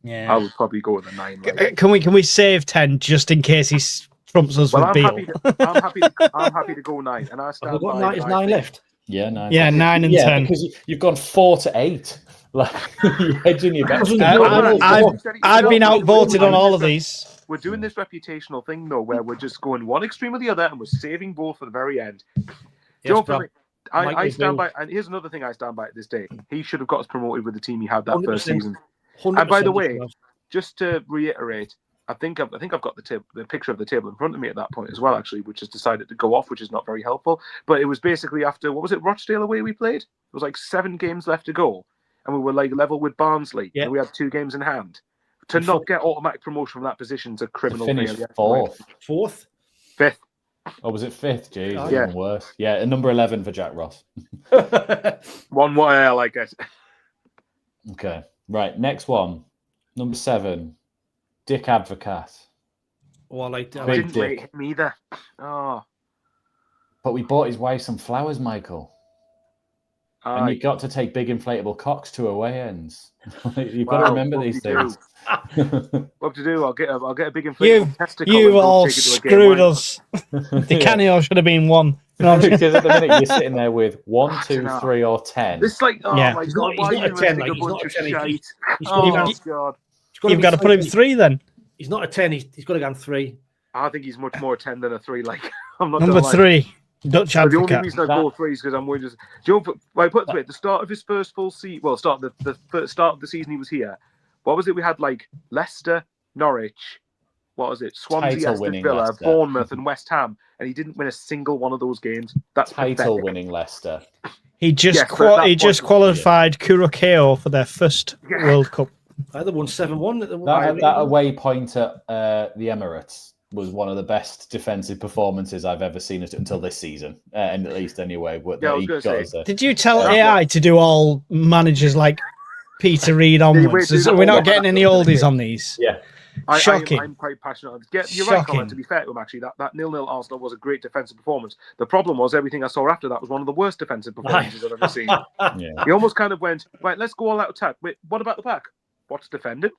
Yeah. I would probably go with a 9. Like. Can we save 10 just in case he trumps us Well, with Beale? I'm happy to go 9, and I Have stand we got by 9, it, is I 9 think- left? Yeah, 9. Yeah, 9 and 10. Because you've gone 4 to 8. Like you're hedging your bets. I've been outvoted on all of these. We're doing this reputational thing though, where we're just going one extreme or the other, and we're saving both for the very end. Don't bro. worry. I Mike stand will. by, and here's another thing I stand by at this day. He should have got us promoted with the team he had that 100%. first season. 100%. And by the way, just to reiterate, I think I've got the picture of the table in front of me at that point as well, actually, which has decided to go off, which is not very helpful. But it was basically after, what was it, Rochdale away we played? It was like 7 games left to go, and we were like level with Barnsley, Yeah. and we had 2 games in hand. To not get automatic promotion from that position is a To criminal finish failure. 4th. 4th. 5th. Or was it 5th? Jeez, Yeah. even worse. Yeah, and number 11 for Jack Ross. One way I like it. Okay, right. Next one, number 7, Dick Advocat. Oh, I like I that. Big didn't dick. rate him either. Oh, But we bought his wife some flowers, Michael. And aye. you got to take big inflatable cocks to away ends. You've got to Well, remember what these do you things. What to do? I'll get a big You inflatable testicle. you and go all take it to a game screwed where- us. Di Canio should have been 1. No, I'm just- Because at the minute you're sitting there with 1, I 2, dunno. 3, or 10. It's like, oh Yeah. my He's god, not- he's why not are a you 10, listing like, a he's not bunch a of 10, he's- shite? He's Oh got god, You've got to put him 3 then. He's not a 10. He's got to go on 3. I think he's much more a 10 than a 3. Like, I'm not Number gonna lie. 3, Dutch The only Advocate. reason I go 3 is because I'm worried. Do you know, like, put it this way, at the start of his first full season, well, start of the first start of the season he was here. What was it? We had like Leicester, Norwich, what was it? Swansea, Aston Title-winning Villa, Leicester. Bournemouth, and West Ham, and he didn't win a single one of those games. That's pathetic. Title-winning Leicester. He just Yes, but at that he just point- qualified Kurokawa for their first Yeah. World Cup. Either won 7-1. That away point at the Emirates was one of the best defensive performances I've ever seen until this season, and at least anyway. But Yeah, I was he gonna got say. us there. Did you tell Yeah. AI to do all managers like Peter Reid onwards? do the We're not whole- getting any oldies on these. Yeah. Shocking. I'm quite passionate. You're right, Shocking. Colin, to be fair to him, actually. That 0-0 Arsenal was a great defensive performance. The problem was everything I saw after that was one of the worst defensive performances I've ever seen. Yeah. He almost kind of went, right, let's go all out attack. Wait, what about the pack? What's defending?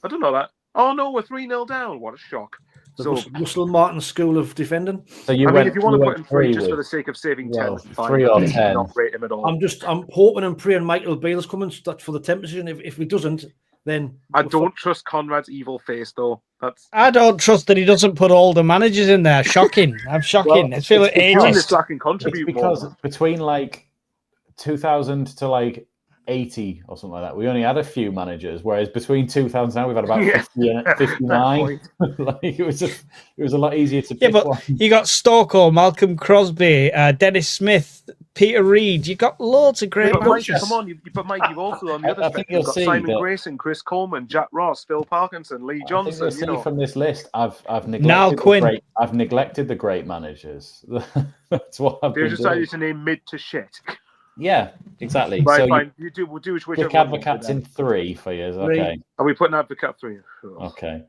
I don't know that. Oh, no, we're 3-0 down. What a shock. So, Russell Martin School of Defending. So you I went. mean, if you want to put went him 3 just with- for the sake of saving 10, well, fine. 3 or I 10. not rate him at all. I'm hoping and praying Michael Beale's coming for the 10 position. If he doesn't, then I don't trust Conrad's evil face, though. That's I don't trust that he doesn't put older managers in there. Shocking. I'm shocking. Well, I feel like it's because- ages. this I can It's contribute because more. between like 2000 to like 80 or something like that, we only had a few managers, whereas between 2000 now we've had about Yeah. 50 and 59. Fair Like it was a lot easier to Yeah, pick but one. you got Stoko, Malcolm Crosby, Dennis Smith, Peter Reid. You got loads of great But Mike, managers. come on, but Mike, you've also on the I other think spectrum, you'll you've got see Simon that- Grayson, Chris Coleman, Jack Ross, Phil Parkinson, Lee I think Johnson. you'll see You know, from this list, I've neglected Niall Quinn. I've neglected the great managers. That's what I've they've been doing. decided to name mid to shit. Yeah, exactly. Right, so fine. We'll do whichever Dick one you Advocate's want in 3 for you. Three. Okay. Are we putting Advocate 3? Okay.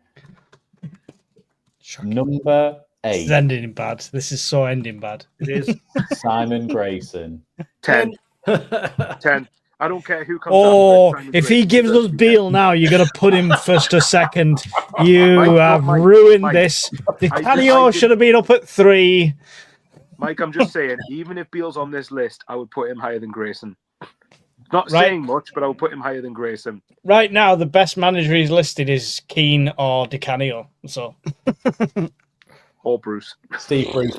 Shocking. Number This is 8, ending bad. This is so ending bad. it is. Simon Grayson. 10. 10. I don't care who comes Oh, after Simon if he Grayson, gives that's us 10. Beale now, you're going to put him first or second. You Mike, have Mike, ruined Mike. this. Di I Canio did- should have been up at 3. Mike, I'm just saying, even if Beale's on this list, I would put him higher than Grayson. Not Right. saying much, but I would put him higher than Grayson. Right now, the best manager he's listed is Keane or Di Canio. So Or Bruce. Steve Bruce.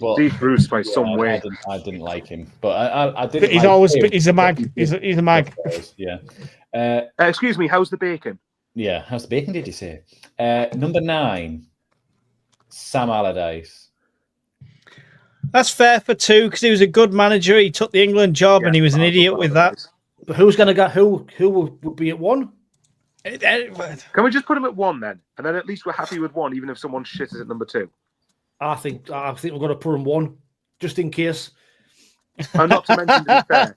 But, Steve Bruce by yeah, some way. I didn't like him, but I didn't. he's like always him. he's a mag. He's a mag. Yeah. Excuse me, how's the bacon? Yeah, how's the bacon, did you say? Number 9, Sam Allardyce. That's fair for 2 because he was a good manager. He took the England job and he was an idiot with that. But who's going to get who would be at 1? Can we just put him at 1 then? And then at least we're happy with 1, even if someone shit is at number 2. I think we're going to put him 1, just in case. And not to mention, to be fair,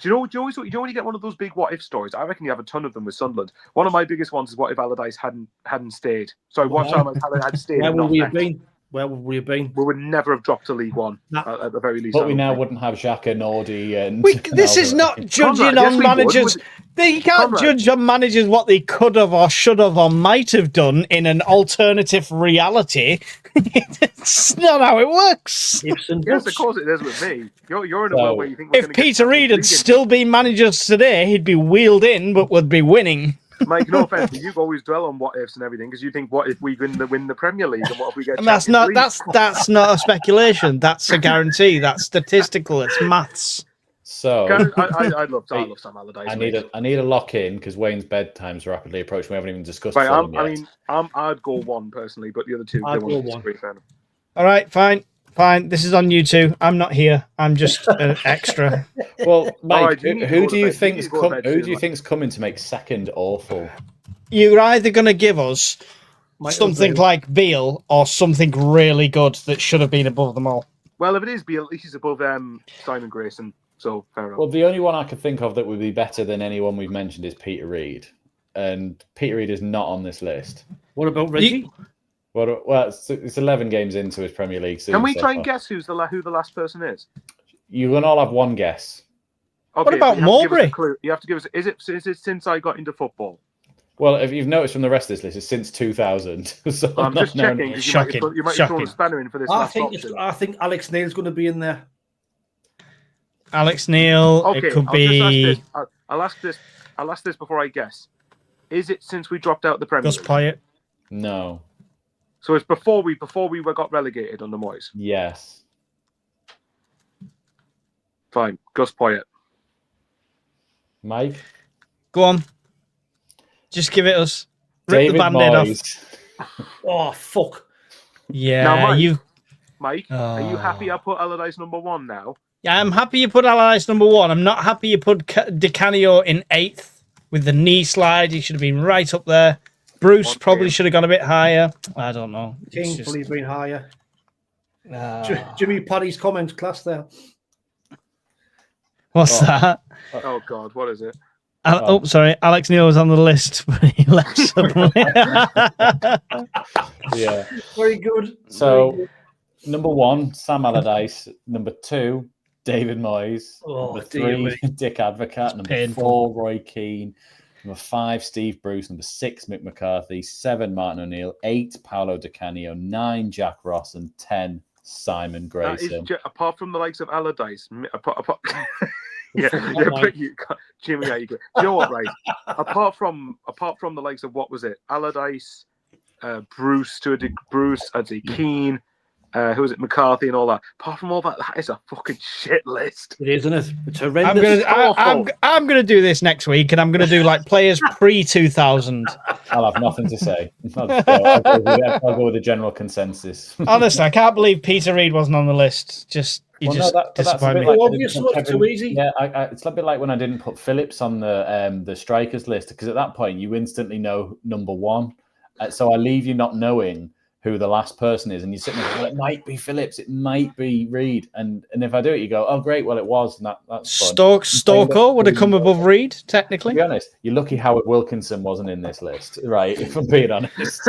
do you know when you get one of those big what if stories? I reckon you have a ton of them with Sunderland. One of my biggest ones is what if Allardyce hadn't stayed. Sorry, what if Allardyce had stayed? Where would we have been? Where would we have been? We would never have dropped to League One at the very least. But we now wouldn't have Xhaka, Nordy, and this is not judging Conrad, on managers. You can't judge on managers what they could have or should have or might have done in an alternative reality. It's not how it works. Yes, of course it is with me. You're in a world where you think we're if Peter Reid had still been managers today, he'd be wheeled in, but would be winning. Mike, no offense, but you always dwell on what ifs and everything because you think, what if we win the Premier League and what if we get? And that's not a speculation. That's a guarantee. That's statistical. It's maths. So I love Sam Allardyce. I need a lock in because Wayne's bedtime's rapidly approaching. We haven't even discussed. Right, I'd go 1 personally, but the other 2, I'd go 1. All right, fine. This is on you 2. I'm not here. I'm just an extra. Well, Mike, right, who do you think's coming to make second awful? You're either going to give us something like Beale or something really good that should have been above them all. Well, if it is Beale, at least he's above Simon Grayson. So fair enough. Well, the only one I could think of that would be better than anyone we've mentioned is Peter Reid, and Peter Reid is not on this list. What about Reggie? Well, it's 11 games into his Premier League season. Can we try and guess who the last person is? You can all have one guess. Okay, what about Mowbray? You have to give us. Is it since I got into football? Well, if you've noticed from the rest of this list, it's since 2000. So I'm just checking. You might throw a spanner in for this. I think Alex Neil's going to be in there. Alex Neil. Okay, it could be. I'll ask this before I guess. Is it since we dropped out the Premier Gus League? Poyet. No. So it's before we got relegated under Moyes. Yes. Fine, Gus Poyet. Mike? Go on. Just give it us. Rip David the band-aid Moyes. off. Oh, fuck. Yeah, now, Mike, are you happy I put Allardyce number 1 now? Yeah, I'm happy you put Allardyce number 1. I'm not happy you put Di Canio in 8th with the knee slide. He should have been right up there. Bruce probably should have gone a bit higher. I don't know. King probably been higher. Jimmy Paddy's comment class there. What's that? Oh God, what is it? Sorry. Alex Neil was on the list, but he left suddenly. Yeah. Very good. So, number 1, Sam Allardyce. Number 2, David Moyes. Number 3, Dick Advocaat. Number 4, Roy Keane. Number 5, Steve Bruce. Number 6, Mick McCarthy. 7, Martin O'Neill. 8, Paolo Di Canio. 9, Jack Ross. And 10, Simon Grayson. Apart from the likes of Allardyce, Jimmy, how you go? Do you know what, right? Apart from the likes of what was it? Allardyce, Bruce, I'd say Keane, who was it? McCarthy and all that. Apart from all that, that is a fucking shit list. It is, isn't it? It's horrendous. I'm gonna do this next week, and I'm gonna do like players pre-2000. I'll have nothing to say. I'll go with the general consensus. Honestly, I can't believe Peter Reid wasn't on the list. Disappointed me. It's too easy. Yeah, it's a bit like when I didn't put Phillips on the strikers list, because at that point you instantly know number 1. So I leave you not knowing who the last person is, and you're sitting there, well, it might be Phillips, it might be Reid, and if I do it, you go, oh great, well it was, and that's fun. Storko would have come above Reid, technically. To be honest, you're lucky Howard Wilkinson wasn't in this list, right? If I'm being honest.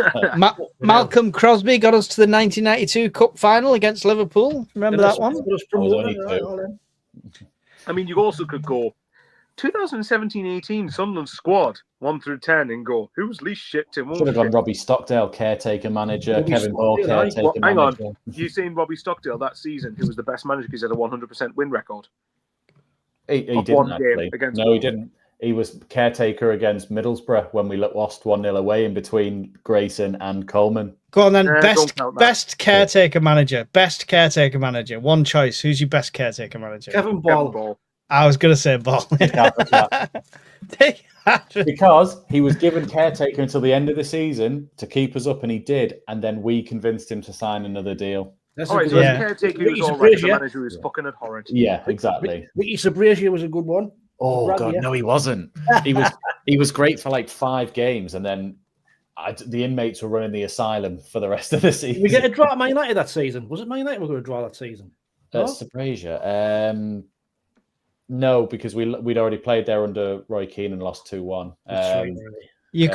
Malcolm Crosby got us to the 1992 Cup final against Liverpool. Remember that one? I mean, you also could go 2017-18 Sunderland squad 1 through 10 and go, who's least shit to Should have gone Robbie Stockdale, caretaker manager, Kevin Ball, caretaker manager. Hang on, you seen Robbie Stockdale that season, who was the best manager because he had a 100% win record? He didn't actually. No, he didn't. He was caretaker against Middlesbrough when we lost 1-0 away in between Grayson and Coleman. Go on then, best caretaker manager. Best caretaker manager. One choice. Who's your best caretaker manager? Kevin Ball. I was going to say Ball. Because he was given caretaker until the end of the season to keep us up, and he did. And then we convinced him to sign another deal. That's All a right, good so one. Yeah. the caretaker Ricky was all right. The Sabrasia. manager was fucking abhorrent. Yeah, exactly. Ricky Sabrasia was a good one. Oh Brad, God, yeah. no, he wasn't. He was great for like 5 games, and then the inmates were running the asylum for the rest of the season. Did we get a draw at Man United that season? Was it Man United we were going to draw that season? No? Sabrasia. No, because we'd already played there under Roy Keane and lost 2-1. That's right, You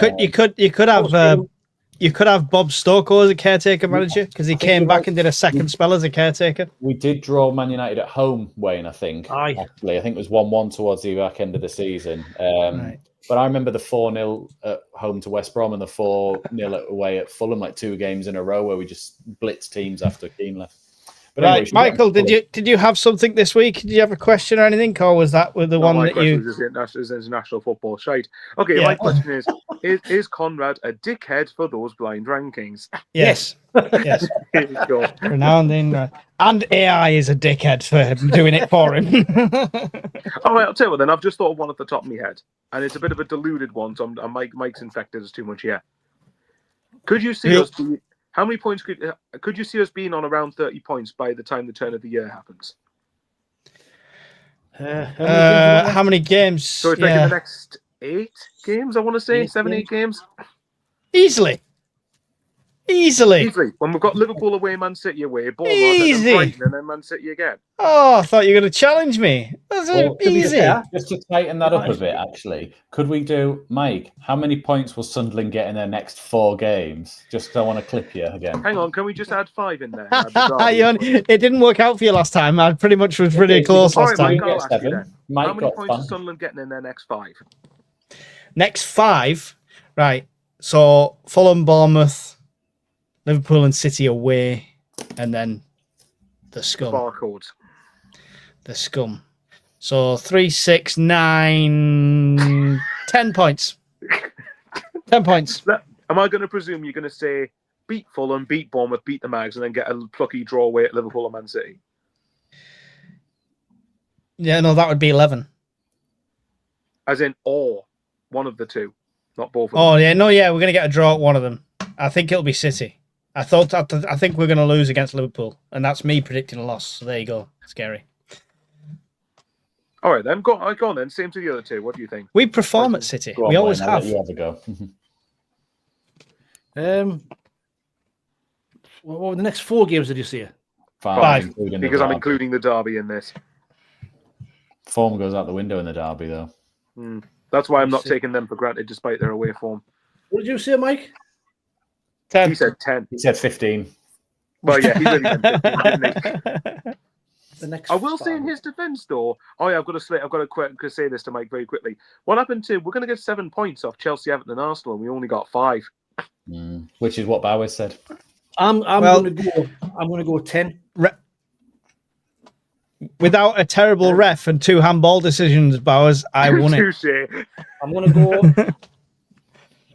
could have Bob Stokoe as a caretaker manager because he came back and did a second spell as a caretaker. We did draw Man United at home, Wayne, I think. Aye. Actually, I think it was 1-1 towards the back end of the season. Right. But I remember the 4-0 at home to West Brom and the 4-0 away at Fulham, like 2 games in a row where we just blitzed teams after Keane left. But Right, anyway, Michael, did you have something this week? Did you have a question or anything, or was that with the one that you? Is international football shite. Okay, Yeah. my question is Conrad a dickhead for those blind rankings? Yes, yes. Here you go. Renowned in, and AI is a dickhead for doing it for him. All right, I'll tell you what. Then I've just thought of one at the top of my head, and it's a bit of a diluted one. So Mike's infected us too much here. Could you see us? How many points could you see us being on around 30 points by the time the turn of the year happens? How many games? So it's like in the next 8 games, I want to say 7-8 games. Easily. Easily. When we've got Liverpool away, Man City away, Bournemouth, and then Brighton, and then Man City again. Oh, I thought you were going to challenge me. That's easy. Just to tighten that up a bit, actually, could we do, Mike, how many points will Sunderland get in their next 4 games? Just because I want to clip you again. Hang on, can we just add 5 in there? It didn't work out for you last time. I pretty much was pretty close last time. Mike, I'll ask you then. How many points is Sunderland getting in their next 5? Next 5? Right. So, Fulham, Bournemouth, Liverpool and City away, and then the scum. Barcodes. The scum. So 3, 6, 9, 10 points. 10 points. Am I going to presume you're going to say beat Fulham, beat Bournemouth, beat the Mags, and then get a plucky draw away at Liverpool or Man City? Yeah, no, that would be 11. As in, or one of the two, not both of them. Oh, yeah, no, yeah, we're going to get a draw at one of them. I think it'll be City. I think we're going to lose against Liverpool, and that's me predicting a loss. So there you go. Scary. All right, then. Go on then. Same to the other two. What do you think? We perform at City. We always have. You have a go. What were the next 4 games did you say? 5. Because I'm including the derby in this. Form goes out the window in the derby, though. That's why I'm not taking them for granted, despite their away form. What did you say, Mike? 10. He said 10. He said 15. Well, yeah, he really said 15, didn't he? The next I will say in his defence, though. Oh, yeah, I've got to say this to Mike very quickly. What happened to? We're going to get 7 points off Chelsea, Everton, and Arsenal, and we only got 5. Which is what Bowers said. I'm going to go 10. Without a terrible ref and 2 handball decisions, Bowers, I won it. I'm going to go.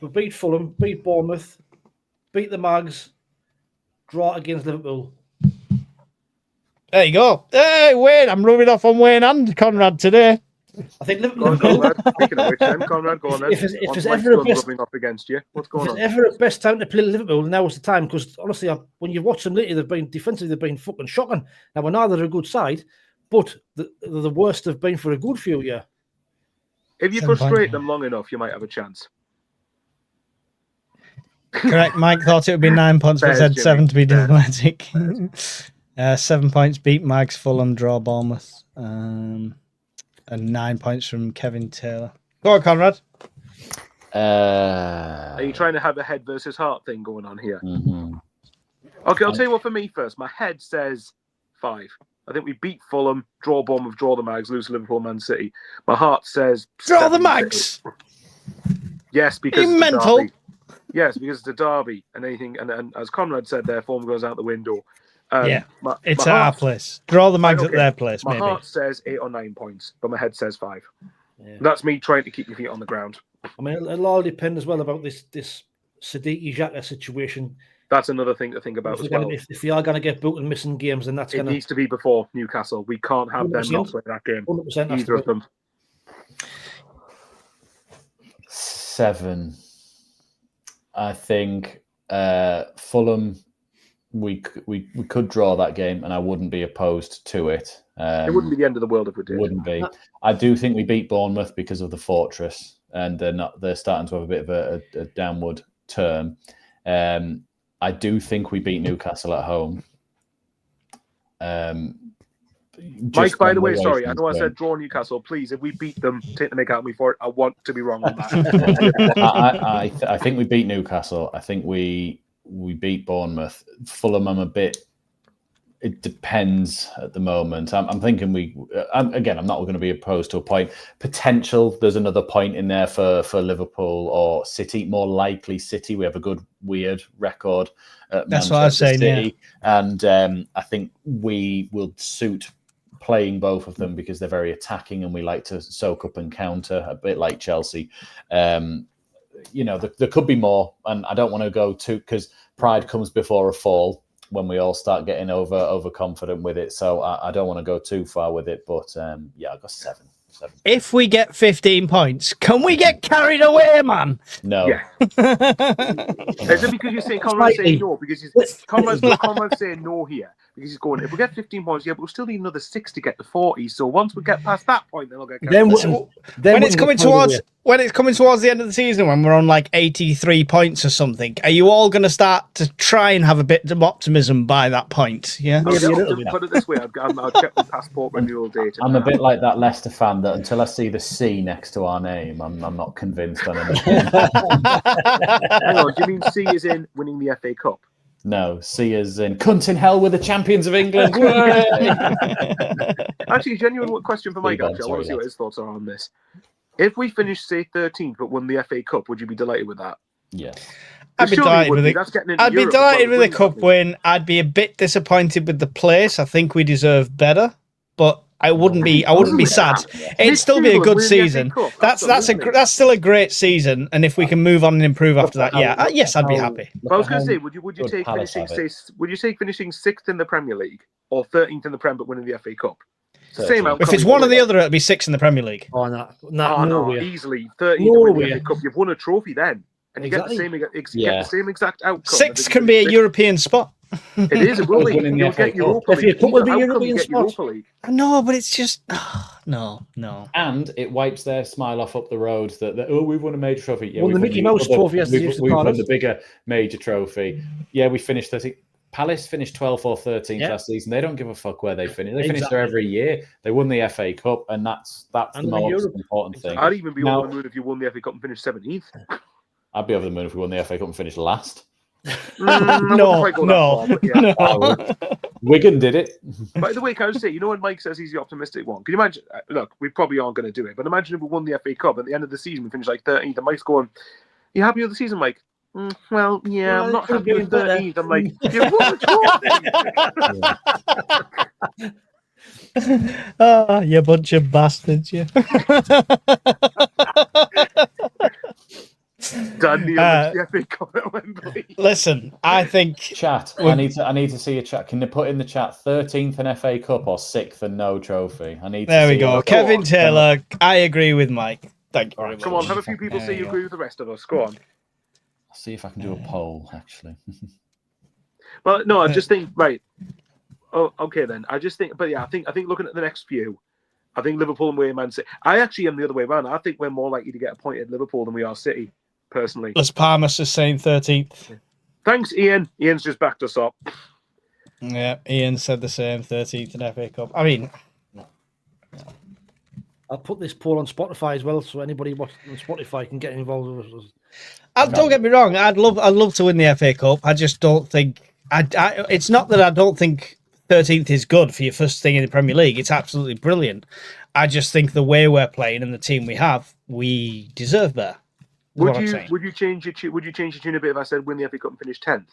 We beat Fulham, beat Bournemouth, beat the Mags, draw against Liverpool. There you go. Hey, Wayne, I'm rubbing off on Wayne and Conrad today. I think Liverpool. Speaking of which, then, Conrad, go on then. If there's ever a best rubbing up against you, what's going on? If there's ever a best time to play Liverpool, now is the time. Because honestly, when you watch them lately, they've been defensively, they've been fucking shocking. Now we know they're a good side, but they're the worst they've been for a good few years. If you frustrate them long enough, you might have a chance. Correct. Mike thought it would be 9 points, but said 7 to be diplomatic. 7 points, beat Mags, Fulham, draw Bournemouth. And 9 points from Kevin Taylor. Go on, Conrad. Are you trying to have a head versus heart thing going on here? Mm-hmm. Okay, I'll tell you what for me first. My head says 5. I think we beat Fulham, draw Bournemouth, draw the Mags, lose Liverpool, Man City. My heart says draw the Mags. Yes, because it's mental. Derby. Yes, because it's a derby, and anything, and as Conrad said, their form goes out the window. It's at our place. Draw the Mags at their place. My maybe. heart says 8 or 9 points, but my head says 5. Yeah. That's me trying to keep my feet on the ground. I mean, it'll all depend as well about this Siddiqui Xhaka situation. That's another thing to think about as well. If they are going to get booked and missing games, then it needs to be before Newcastle. We can't have them not play that game. 100% either of them. 7. I think Fulham, we could draw that game, and I wouldn't be opposed to it. It wouldn't be the end of the world if we did. Wouldn't be. I do think we beat Bournemouth because of the fortress, and they're starting to have a bit of a downward turn. I do think we beat Newcastle at home. Mike, by the way, sorry, I know I said draw Newcastle. Please, if we beat them, take the mick out of me for it. I want to be wrong on that. I think we beat Newcastle. I think we beat Bournemouth. Fulham, I'm a bit. It depends at the moment. I'm thinking I'm not going to be opposed to a point. Potential, there's another point in there for Liverpool or City. More likely City. We have a good, weird record at That's Manchester what I was saying, City. And I think we will suit playing both of them because they're very attacking and we like to soak up and counter, a bit like Chelsea. There could be more, and I don't want to go too, because pride comes before a fall when we all start getting overconfident with it. So I don't want to go too far with it, but I got 7. If we get 15 points, can we get carried away, man? No. Yeah. Is it because you're saying Conrad's saying no? Because Conrad's saying no here. Because he's going, if we get 15 points, but we'll still need another 6 to get to 40. So once we get past that point, then we'll get carried away. When it's coming towards the end of the season, when we're on like 83 points or something, are you all going to start to try and have a bit of optimism by that point? Yeah. Put it this way, I'll check the passport renewal date. I'm a bit like that Leicester fan that until I see the C next to our name, I'm not convinced on anything. Hang on, do you mean C is in winning the FA Cup? No, C is in cunt in hell with the champions of England. Actually, genuine question for Mike. Actually, I want to see what his thoughts are on this. If we finish, say, 13th but won the FA Cup, would you be delighted with that? Yes. I'd be delighted with it. I'd be delighted with a cup win. I'd be a bit disappointed with the place. I think we deserve better, but I wouldn't be sad. It'd still be a good season. That's still a great season, and if we can move on and improve after that, yes, I'd be happy. I was going to say, would you take finishing finishing 6th in the Premier League or 13th in the Prem but winning the FA Cup? Same outcome. If it's one or the other, it'll be 6th in the Premier League. No, easily 13th in the FA Cup. You've won a trophy then, and you get the same exact outcome. 6th can be a European spot. It is. It will be. You'll get Europa League. Will be European spot. No, but it's just no. And it wipes their smile off up the road that we've won a major trophy. Yeah, well, the Mickey Mouse trophy has we've won the bigger major trophy. Yeah, we finished 30. Palace finished 12th or 13th last season. They don't give a fuck where they finish. They finish there every year. They won the FA Cup, and that's the most important thing. I'd even be over the moon if you won the FA Cup and finished 17th. I'd be over the moon if we won the FA Cup and finished last. No. Wigan did it. By the way, can I just say, when Mike says he's the optimistic one, can you imagine? Look, we probably aren't going to do it, but imagine if we won the FA Cup at the end of the season, we finished like 13th, and Mike's going, "You happy with the season, Mike?" Well, yeah, I'm not happy with 13th. I'm like, "You won a you bunch of bastards, you. the FA Cup at Wembley. Listen, I think chat. I need to see a chat. Can they put in the chat 13th in FA Cup or 6th and no trophy? There we go. Kevin Taylor. I agree with Mike. Thank you very much. Come on, have a few people say you agree with the rest of us. Go on. I'll see if I can do a poll. Actually. Well, no, I just think right. Oh, okay then. I just think, but yeah, I think looking at the next few, I think Liverpool and Man City. I actually am the other way around. I think we're more likely to get appointed Liverpool than we are City. Personally, Las Palmas is saying 13th. Thanks, Ian. Ian's just backed us up. Yeah, Ian said the same. 13th in FA Cup. I mean, I'll put this poll on Spotify as well, so anybody watching on Spotify can get involved with us. Don't get me wrong. I'd love to win the FA Cup. I just don't think. It's not that I don't think 13th is good for your first thing in the Premier League. It's absolutely brilliant. I just think the way we're playing and the team we have, we deserve better. Would you change your tune a bit if I said win the FA Cup and finish 10th?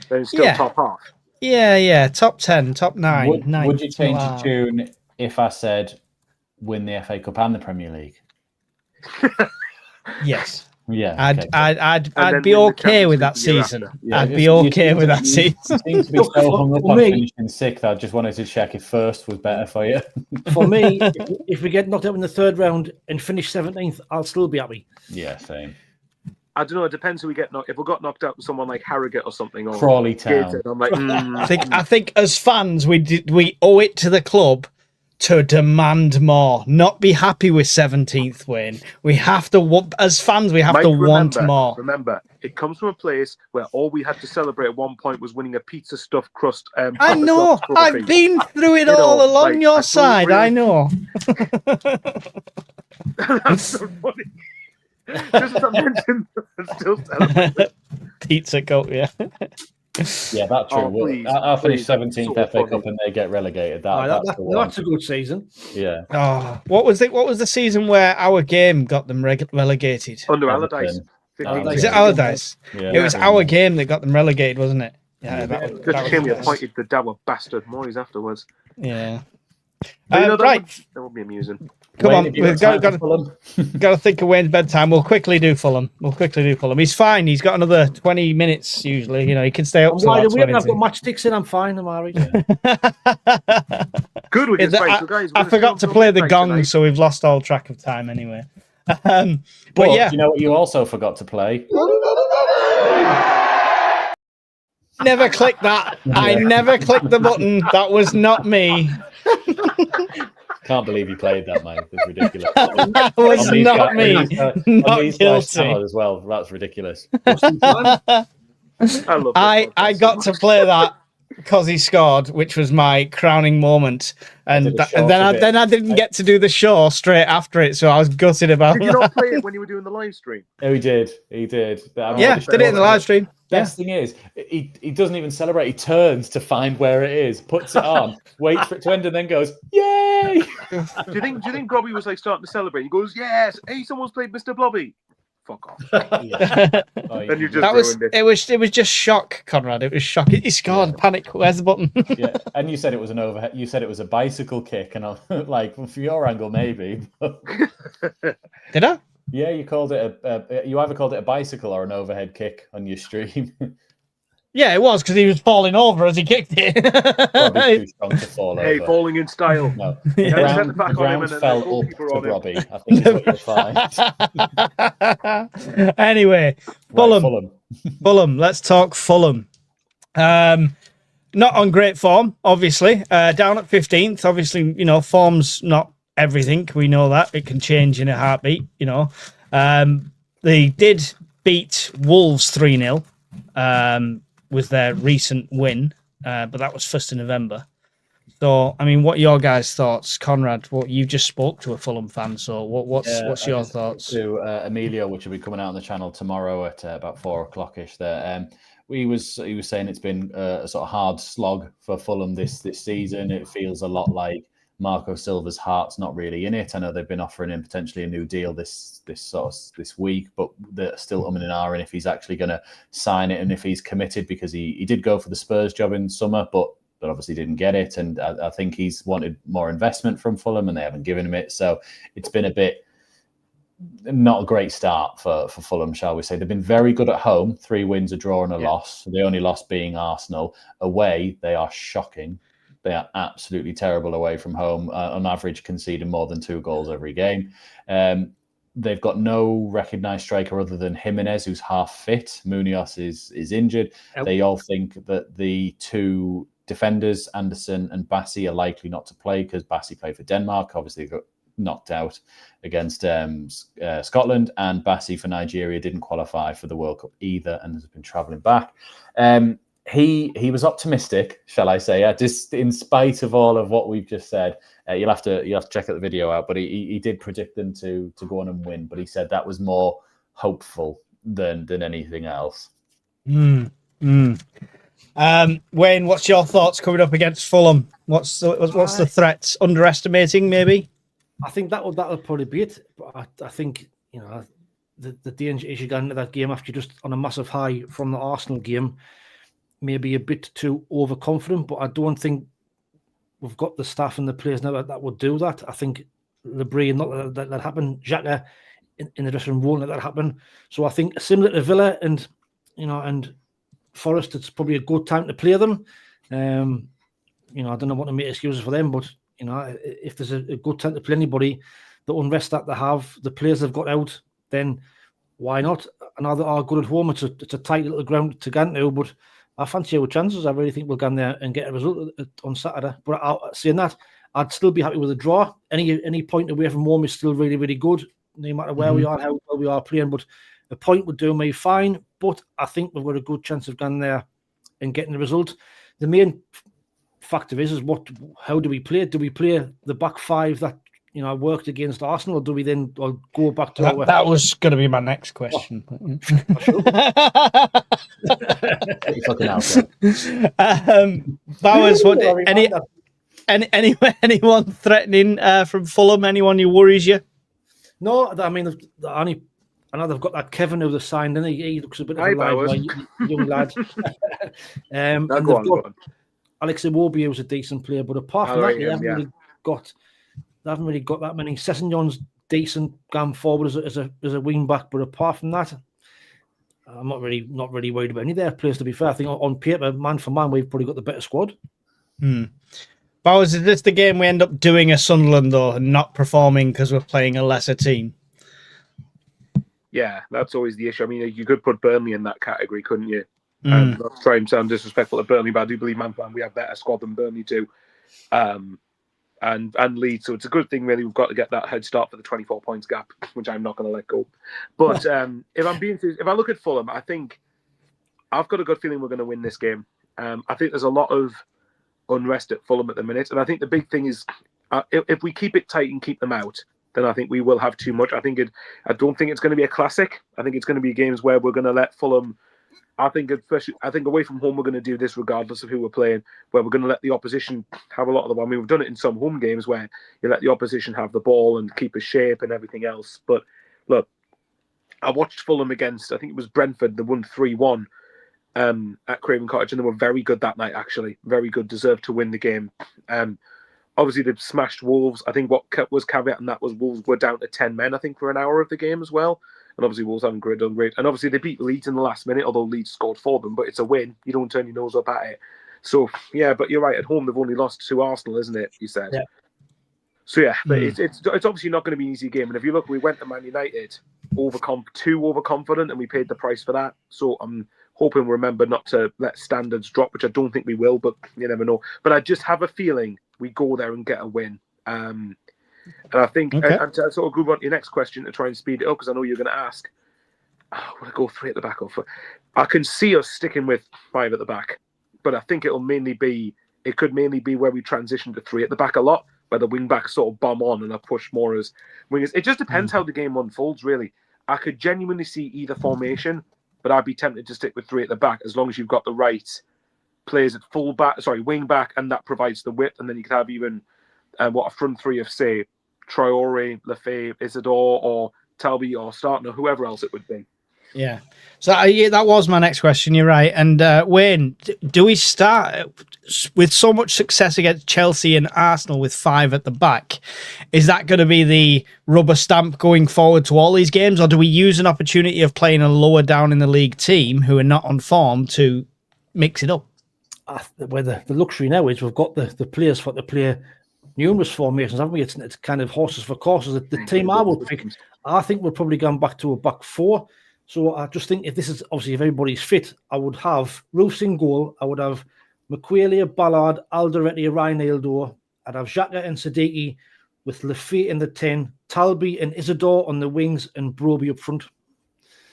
Then it's still top half. Yeah, top 10, top 9. Would you change your tune if I said win the FA Cup and the Premier League? Yes. Yeah, I'd be win the okay with Champions that League the year season. after. Yeah, I'd be okay with that season. You seem to be so hung up For on me- finishing sixth. I just wanted to check if first was better for you. For me, if we get knocked out in the third round and finish 17th, I'll still be happy. Yeah, same. I don't know. It depends who we get knocked. If we got knocked out with someone like Harrogate or something, or Crawley Town. Gateshead, I'm like, I think as fans we owe it to the club to demand more, not be happy with 17th, Wayne. We have to, as fans, we have Mike, to want more. Remember, it comes from a place where all we had to celebrate at one point was winning a pizza stuffed crust. I know. I've been through it all along like, your side. I know. That's so funny. Just as I mentioned, I'm still celebrating. Pizza Cup, yeah. Yeah, that's true. Oh, please, I'll finish please, 17th so FA funny. Cup and they get relegated. That's the one. a good season. Yeah. Oh, what was the season where our game got them relegated? Under Allardyce. Is it Allardyce? Yeah. It was our game that got them relegated, wasn't it? Yeah, Just that shame we was appointed the dour bastard Moyes afterwards. yeah. But, Right. That would be amusing. Come Wayne, on, have you we've got got time for Fulham? to think of Wayne's bedtime. We'll quickly do Fulham. He's fine. He's got another 20 minutes usually. You know, he can stay up I'm to wide about awake and I've 22. got matchsticks in. I'm fine. I'm all right. Good with Is this that- fight. So guys, I we're forgot to still play the midnight gong, tonight. so we've lost all track of time anyway. But But yeah, do you know what you also forgot to play? never clicked that. I never clicked the button. That was not me. Can't believe you played that, mate. It's ridiculous. That was not me. Not guilty. As well. That's ridiculous. I love I got to play that because he scored, which was my crowning moment, and did a that, short and then of it. I didn't get to do the show straight after it, so I was gutted about Did you that. not play it when you were doing the live stream? Oh, he did. He did. Yeah, did it in the live stream. Best thing is, he doesn't even celebrate. He turns to find where it is, puts it on, waits for it to end, and then goes, "Yay!" Do you think Robbie was like starting to celebrate? He goes, "Yes, hey, someone's played Mr. Blobby." Fuck off. Oh, Then you just That was ruined it. it was just shock, Conrad. It was shock. He scored. Panic. Where's the button? Yeah, and you said it was an overhead. You said it was a bicycle kick, and I'm like, well, from your angle, maybe. Did I? Yeah, you called it you either called it a bicycle or an overhead kick on your stream. Yeah, it was because he was falling over as he kicked Probably too it. strong to fall Hey, over. falling in style. No, Yeah, the send it back ground, on him and then fell the up goalkeeper to on him. Robbie. I think is what you'll find. Anyway, Right, Fulham. Let's talk Fulham. Not on great form, obviously. Down at 15th. Obviously, you know, form's not everything. We know that. It can change in a heartbeat, you know. They did beat Wolves 3-0 with their recent win, but that was 1st of November. So, I mean, what are your guys' thoughts? Conrad, what you just spoke to a Fulham fan, so what's your thoughts? To Emilio, which will be coming out on the channel tomorrow at about 4:00ish. There, he was saying it's been a sort of hard slog for Fulham this season. It feels a lot like Marco Silva's heart's not really in it. I know they've been offering him potentially a new deal this week, but they're still umming and ahhing if he's actually going to sign it and if he's committed, because he did go for the Spurs job in summer, but obviously didn't get it. And I think he's wanted more investment from Fulham and they haven't given him it. So it's been a bit not a great start for Fulham, shall we say. They've been very good at home, 3 wins, a draw and a loss. The only loss being Arsenal. Away, they are shocking. They are absolutely terrible away from home, on average conceding more than 2 goals every game. They've got no recognised striker other than Jimenez, who's half fit. Munoz is injured. Yep. They all think that the 2 defenders, Anderson and Bassi, are likely not to play because Bassi played for Denmark. Obviously, got knocked out against Scotland, and Bassi for Nigeria didn't qualify for the World Cup either and has been travelling back. He was optimistic, shall I say, just in spite of all of what we've just said. You'll have to check out the video out, but he did predict them to go on and win. But he said that was more hopeful than anything else. Wayne, what's your thoughts coming up against Fulham? What's the threats? Underestimating, maybe? I think that'll probably be it. But I think, you know, the danger is you got into that game after you're just on a massive high from the Arsenal game, maybe a bit too overconfident. But I don't think we've got the staff and the players now that would do that. I think Lebrie, not that happened. Xhaka in the dressing room won't let that happen. So I think similar to Villa and and Forest, it's probably a good time to play them. I don't know what to make excuses for them, but if there's a good time to play anybody, the unrest that they have, the players they've got out, then why not? I know they are good at home. It's a tight little ground to get into, but I fancy our chances. I really think we'll go in there and get a result on Saturday. But saying that, I'd still be happy with a draw. Any point away from home is still really, really good, no matter where we are, how well we are playing. But a point would do me fine. But I think we've got a good chance of going there and getting the result. The main factor is how do we play? Do we play the back five that worked against Arsenal, or do we then go back to that was going to be my next question. Bowers, anyone threatening from Fulham? Anyone who worries you? No, I mean, I know they've got that Kevin who they signed, and he looks a bit of a young lad. And they've got Alex Iwobi, who's a decent player, but apart from that, they haven't really got that many. Sessegnon's decent going forward as a wing back, but apart from that, I'm not really worried about any of their players. To be fair, I think on paper, man for man, we've probably got the better squad. Bowers, is this the game we end up doing a Sunderland though, and not performing because we're playing a lesser team? Yeah, that's always the issue. I mean, you could put Burnley in that category, couldn't you? Not to try and sound disrespectful to Burnley, but I do believe, man, we have better squad than Burnley do, and Leeds. So it's a good thing, really. We've got to get that head start for the 24 points gap, which I'm not going to let go. But if I look at Fulham, I think I've got a good feeling we're going to win this game. I think there's a lot of unrest at Fulham at the minute, and I think the big thing is if we keep it tight and keep them out, then I think we will have too much. I don't think it's going to be a classic. I think it's going to be games where we're going to let Fulham. I think away from home we're going to do this regardless of who we're playing, where we're going to let the opposition have a lot of the ball. I mean, we've done it in some home games where you let the opposition have the ball and keep a shape and everything else. But look, I watched Fulham against, I think it was Brentford, they won 3-1 at Craven Cottage, and they were very good that night, actually. Very good, deserved to win the game. Obviously, they've smashed Wolves. I think what was caveat in that was Wolves were down to 10 men, I think, for an hour of the game as well. And obviously, Wolves haven't done great. And obviously, they beat Leeds in the last minute, although Leeds scored for them. But it's a win. You don't turn your nose up at it. So, yeah, but you're right. At home, they've only lost to Arsenal, isn't it? You said. Yeah. So, yeah, but it's obviously not going to be an easy game. And if you look, we went to Man United too overconfident, and we paid the price for that. So, I'm hoping we remember not to let standards drop, which I don't think we will, but you never know. But I just have a feeling we go there and get a win. And I think, and to sort of move on to your next question to try and speed it up, because I know you're going to ask, would I go 3 at the back or 4? I can see us sticking with 5 at the back, but I think it could mainly be where we transition to 3 at the back a lot, where the wing backs sort of bomb on and I push more as wingers. It just depends how the game unfolds, really. I could genuinely see either formation, but I'd be tempted to stick with 3 at the back as long as you've got the right players at wing back, and that provides the width, and then you could have even a front 3 of, say, Traore, Lefebvre, Isidore, or Talby, or Starton, or whoever else it would be. Yeah. So that was my next question. You're right. And Wayne, do we start with so much success against Chelsea and Arsenal with 5 at the back? Is that going to be the rubber stamp going forward to all these games, or do we use an opportunity of playing a lower down in the league team who are not on form to mix it up? Where the luxury now is we've got the players for to play numerous formations, haven't we? It's kind of horses for courses. The team I would pick, I think we're probably going back to a back 4. So I just think if everybody's fit, I would have Roofs in goal. I would have McQualia, Ballard, Alderete, Reinildo. I'd have Xhaka and Siddiqui with Lefebvre in the 10, Talby and Isidore on the wings, and Broby up front.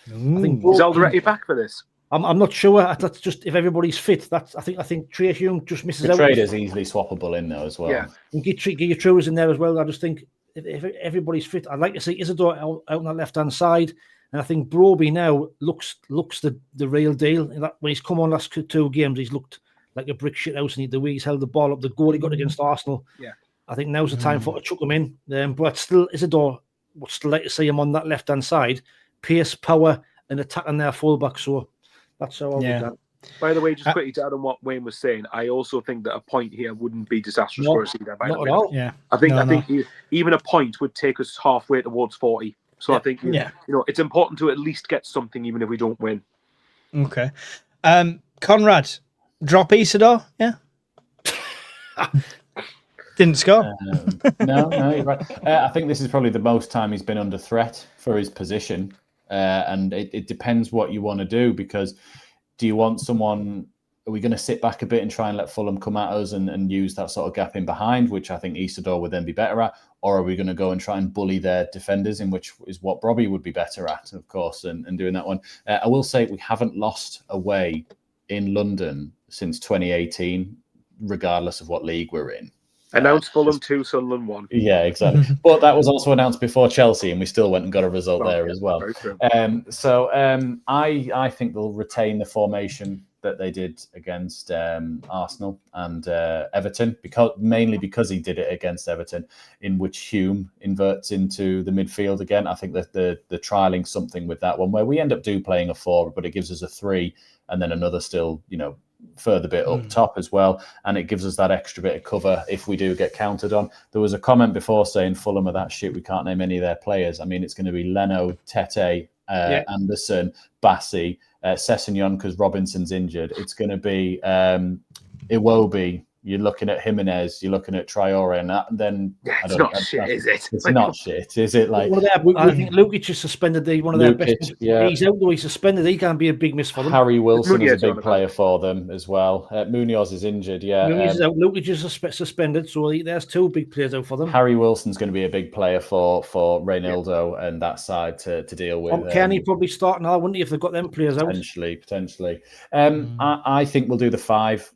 I think is Alderete back for this? I'm not sure. That's just if everybody's fit. I think Trey Hume just misses out. Trader's easily swappable in there as well. Yeah, and get your Truers in there as well. I just think if everybody's fit, I'd like to see Isidore out on that left hand side, and I think Broby now looks the real deal. When he's come on last 2 games, he's looked like a brick shit house, and the way he's held the ball up, the goal he got against Arsenal. Yeah, I think now's the time to chuck him in. But still, Isidore would still like to see him on that left hand side, pace, power, and attacking their fullback. So. That's how I would do that. By the way, just quickly to add on what Wayne was saying, I also think that a point here wouldn't be disastrous for us either. Not at all. Yeah, I think even a point would take us halfway towards 40. So I think Yeah. it's important to at least get something, even if we don't win. Okay. Conrad, drop Isidore, yeah? Didn't score. No, you're right. I think this is probably the most time he's been under threat for his position. And it depends what you want to do, because do you want someone... Are we going to sit back a bit and try and let Fulham come at us and use that sort of gap in behind, which I think Isidore would then be better at? Or are we going to go and try and bully their defenders, in which is what Robbie would be better at, of course, and doing that one? I will say we haven't lost away in London since 2018, regardless of what league we're in. Announced Fulham 2, Sunderland 1. Yeah, exactly. But that was also announced before Chelsea, and we still went and got a result there as well. I think they'll retain the formation that they did against Arsenal and Everton, mainly because he did it against Everton, in which Hume inverts into the midfield again. I think that the trialing something with that one, where we end up playing a 4, but it gives us a 3, and then another still, further bit up top as well, and it gives us that extra bit of cover if we do get countered on. There was a comment before saying Fulham are that shit, we can't name any of their players. I mean, it's going to be Leno, Tete, Anderson, Bassi, Sessegnon because Robinson's injured. It's going to be Iwobi. You're looking at Jimenez. You're looking at Traore, and then it's not shit, is it? It's not shit, is it? Like, I think Lukic is suspended. One of their best. Yeah. He's out though. He's suspended. He can't be a big miss for them. Harry Wilson is a big player for them as well. Munoz is injured. Yeah, Munoz is out. Lukic is suspended. So there's 2 big players out for them. Harry Wilson's going to be a big player for Reynaldo and that side to deal with. Kenny probably starting now, wouldn't he, if they've got them players out? Potentially. I think we'll do the 5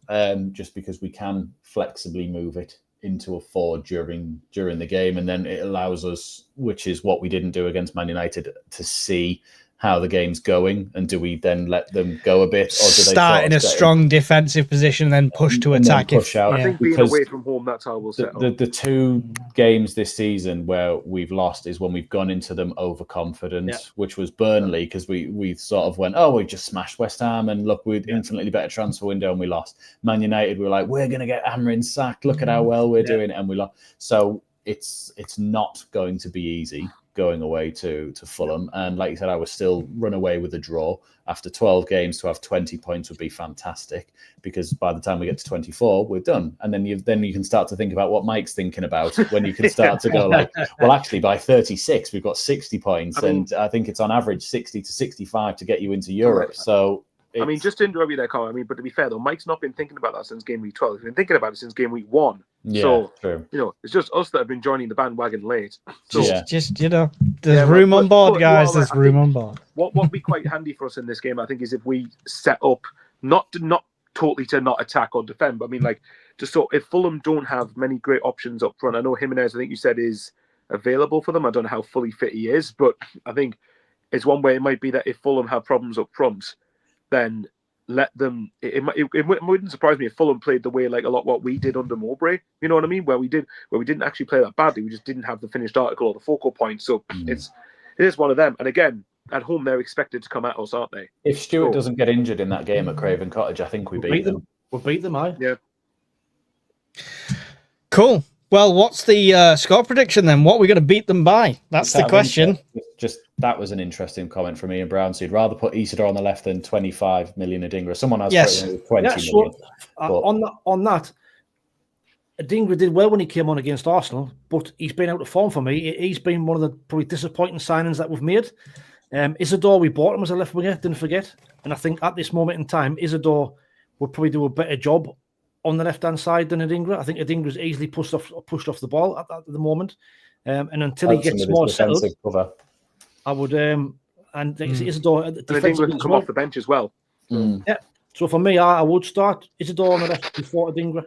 just because we can flexibly move it into a 4 during the game, and then it allows us, which is what we didn't do against Man United, to see how the game's going, and do we then let them go a bit, or do they start in a strong defensive position and then push to attack? Push out. I think being away from home, that's how we'll set up. The 2 games this season where we've lost is when we've gone into them overconfident, which was Burnley, because we sort of went, we just smashed West Ham, and look, we'd infinitely better transfer window, and we lost. Man United, we were like, we're going to get Amrin sacked, look at how well we're doing, and we lost. So it's not going to be easy going away to Fulham, and like you said, I would still run away with a draw. After 12 games, to have 20 points would be fantastic, because by the time we get to 24, we're done, and then you can start to think about what Mike's thinking about, when you can start to go like, well, actually by 36 we've got 60 points, and I think it's on average 60 to 65 to get you into Europe. So just to interrupt you there, Colin, but to be fair though, Mike's not been thinking about that since game week 12. He's been thinking about it since game week 1. Yeah, so true. It's just us that have been joining the bandwagon late. So, there's room on board, guys. There's room on board. What would be quite handy for us in this game, I think, is if we set up not totally to not attack or defend, but I mean, like, just so if Fulham don't have many great options up front. I know Jimenez, I think you said, is available for them. I don't know how fully fit he is, but I think it's one way. It might be that if Fulham have problems up front, then let them. It wouldn't surprise me if Fulham played the way like a lot what we did under Mowbray. You know what I mean? Where we didn't actually play that badly. We just didn't have the finished article or the focal point. So it is one of them. And again, at home they're expected to come at us, aren't they? If Stewart doesn't get injured in that game at Craven Cottage, I think we beat them. We'll beat them, aye. Yeah. Cool. Well, what's the score prediction then? What are we going to beat them by? That's the question. Just that was an interesting comment from Ian Brown. So you'd rather put Isidore on the left than 25 million Adingra. Someone else put 20 million. On that, Adingra did well when he came on against Arsenal, but he's been out of form for me. He's been one of the probably disappointing signings that we've made. Isidore, we bought him as a left winger, didn't forget. And I think at this moment in time, Isidore would probably do a better job on the left-hand side than Adingra. I think Adingra's easily pushed off the ball at the moment. And until he gets more settled, I would... Isidore... And Adingra can come off the bench as well. Yeah. So for me, I would start Isidore on the left before Adingra.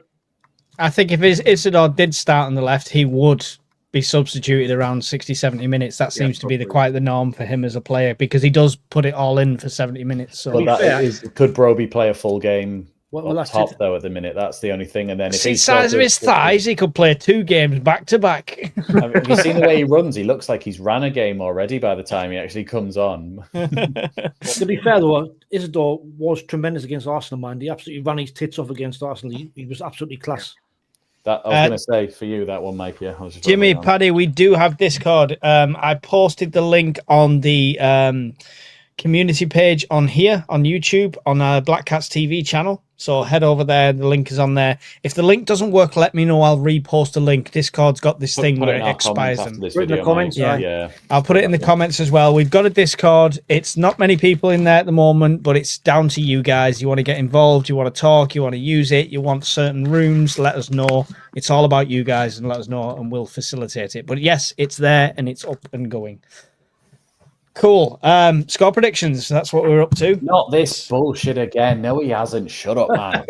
I think if Isidore did start on the left, he would be substituted around 60, 70 minutes. That seems to be quite the norm for him as a player, because he does put it all in for 70 minutes. So could Broby play a full game? Well, that's top though at the minute. That's the only thing. And then if the size of his thighs, he could play 2 games back to back. Have you seen the way he runs? He looks like he's ran a game already by the time he actually comes on. To be fair though, Isidore was tremendous against Arsenal, man. He absolutely ran his tits off against Arsenal. He was absolutely class. I was going to say for you that one, Mike. Yeah, I was just Jimmy, writing Paddy, we do have Discord. I posted the link on the community page on here on YouTube on Black Cats TV channel. So head over there. The link is on there. If the link doesn't work, let me know. I'll repost a link. Discord's got this thing Put where in it our expires comments after them. this Put it in the video, comments, Mike. yeah. I'll put it in the comments as well. We've got a Discord. It's not many people in there at the moment, but it's down to you guys. You want to get involved, you want to talk, you want to use it, you want certain rooms, let us know. It's all about you guys, and let us know and we'll facilitate it. But yes, it's there and it's up and going. Cool. Score predictions. That's what we're up to. Not this bullshit again. No, he hasn't. Shut up, man.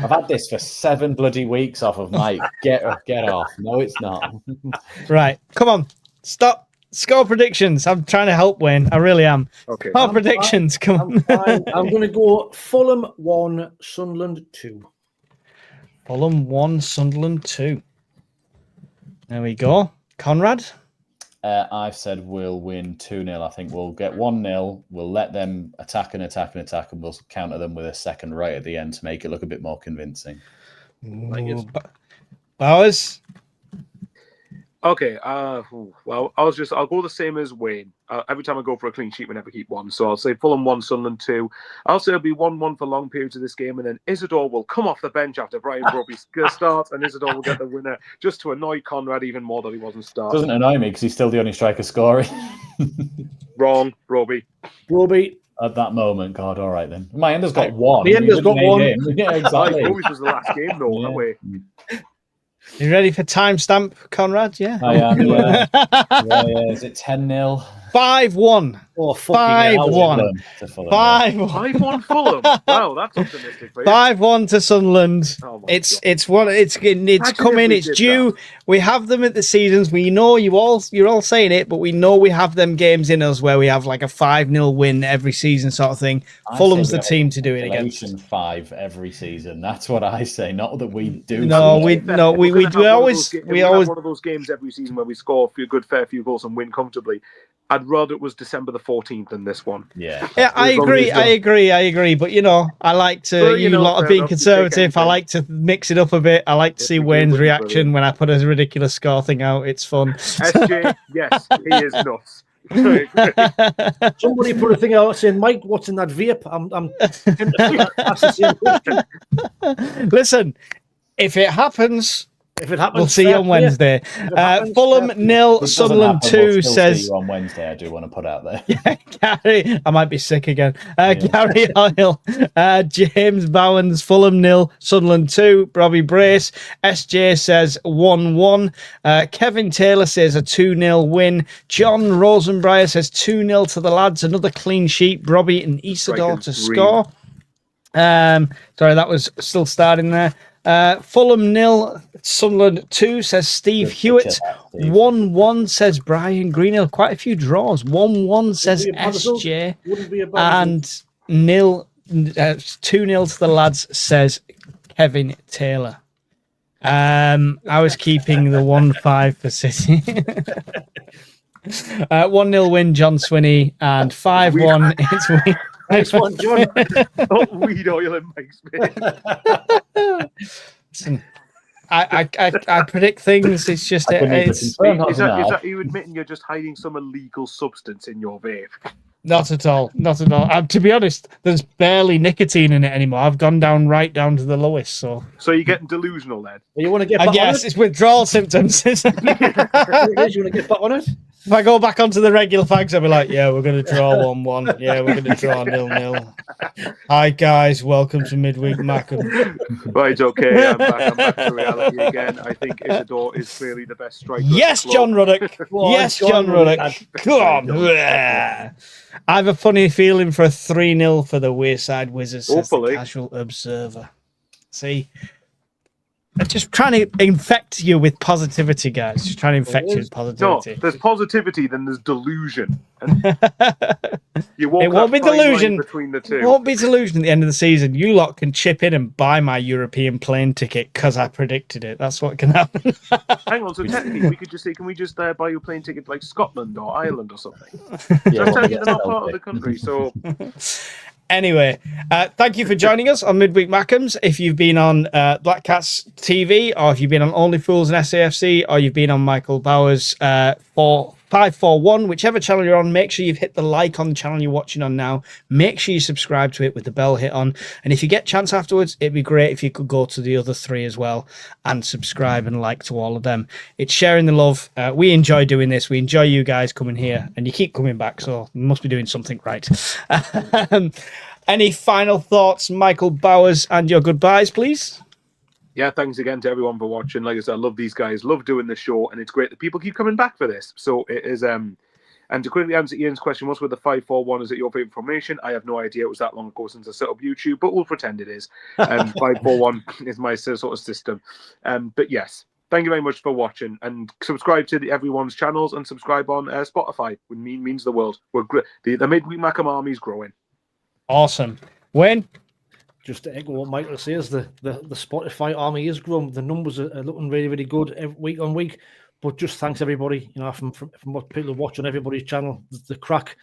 I've had this for 7 bloody weeks off of Mike. Get off. No, it's not. Right. Come on. Stop. Score predictions. I'm trying to help Wayne. I really am. Okay. Score predictions. Come on. I'm going to go Fulham 1, Sunderland 2. Fulham 1, Sunderland 2. There we go. Conrad? I've said we'll win 2-0. I think we'll get 1-0. We'll let them attack, and we'll counter them with a second right at the end to make it look a bit more convincing. Bowers? Okay. Well, I'll go the same as Wayne. Every time I go for a clean sheet, we never keep one. So I'll say Fulham 1, Sunderland 2. I'll say it'll be 1-1 for long periods of this game, and then Isidore will come off the bench after Brian Broby starts, and Isidore will get the winner just to annoy Conrad even more that he wasn't starting. Doesn't annoy me because he's still the only striker scoring. Wrong, Broby. At that moment, God, all right then. My Ender's got one. The Ender's got one. Yeah, exactly. Broby's was the last game, though, that way. You ready for timestamp, Conrad? Yeah. I am. Yeah. Yeah. Is it 10-0? 5-1. Oh, 5-1. 5-1. 5-1 Fulham. Wow, that's optimistic for you. 5-1 to Sunderland. Oh my it's God. it's Imagine coming. if we It's did due. that. We have them at the seasons. We know you're all saying it, but we know we have them games in us where we have like a 5-0 win every season sort of thing. Fulham's the team to do it against. 5 every season. That's what I say. Not that we do. No, we always have one of those games every season where we score a good fair few goals and win comfortably. I'd rather it was December the 14th than this one. Yeah, I agree. But I like to. Well, you lot are being conservative. I like to mix it up a bit. I like to see Wayne's reaction when I put a ridiculous score thing out. It's fun. SJ, yes, he is nuts. Somebody put a thing out saying, "Mike, what's in that vape?" I'm that's the same question. Listen, if it happens. If it happens, We'll see you on Wednesday. Fulham 0, Sunderland 2 says. See you on Wednesday, I do want to put out there. Yeah, Gary, I might be sick again. Gary Hoyle, James Bowens, Fulham 0, Sunderland 2, Robbie Brace. SJ says 1-1. Kevin Taylor says a 2-0 win. John Rosenbrier says 2-0 to the lads. Another clean sheet. Robbie and Isidore to score. Sorry, that was still starting there. Fulham 0, Sunderland 2 says Steve Hewitt. 1-1 says Brian Greenhill. Quite a few draws. 1-1 says SJ. And 2-0 to the lads says Kevin Taylor. I was keeping the 1-5 for City. 1-0 win, John Swinney, and 5-1 it's win. Nice one, John. Weed oil in Mike's face. Listen, I predict things. It's just Is that you admitting you're just hiding some illegal substance in your vape? Not at all. To be honest, there's barely nicotine in it anymore. I've gone right down to the lowest. So you're getting delusional then? You want to get? I guess it's withdrawal symptoms. You want to get back on it? If I go back onto the regular fags, I'll be like, yeah, we're going to draw 1-1. Yeah, we're going to draw 0-0. Hi, guys. Welcome to Midweek Mackems. Right, okay. I'm back to reality again. I think Isidore is clearly the best striker. Yes, John Ruddock. Yes, John Ruddock. Come on. I have a funny feeling for a 3-0 for the Wayside Wizards, says the Casual Observer. See? I'm just trying to infect you with positivity, guys. Just trying to infect you with positivity. No, there's positivity, then there's delusion. It won't be delusion between the two. It won't be delusion at the end of the season. You lot can chip in and buy my European plane ticket because I predicted it. That's what can happen. Hang on, so technically we could just say, can we just buy you a plane ticket to like Scotland or Ireland or something? Yeah, Just tell you they're not part of the country. So Anyway, thank you for joining us on Midweek Mackems. If you've been on Black Cats TV, or if you've been on Only Fools and SAFC, or you've been on Michael Bauer's 541, whichever channel you're on, make sure you've hit the like on the channel you're watching on now. Make sure you subscribe to it with the bell hit on. And if you get a chance afterwards, it'd be great if you could go to the other 3 as well and subscribe and like to all of them. It's sharing the love. We enjoy doing this. We enjoy you guys coming here, and you keep coming back, so we must be doing something right. Any final thoughts, Michael Bowers, and your goodbyes, please? Yeah, thanks again to everyone for watching. Like I said, I love these guys, love doing the show, and it's great that people keep coming back for this. So it is, and to quickly answer Ian's question, what's with the 541? Is it your favorite formation? I have no idea. It was that long ago since I set up YouTube, but we'll pretend it is. 541 is my sort of system. But yes, thank you very much for watching, and subscribe to everyone's channels and subscribe on Spotify. It means the world. We're great. The Midweek Mackem army is growing. Awesome. Wayne? Just to echo what Michael says, the Spotify army is growing. The numbers are looking really, really good week on week. But just thanks everybody, from what people watch on everybody's channel. The crack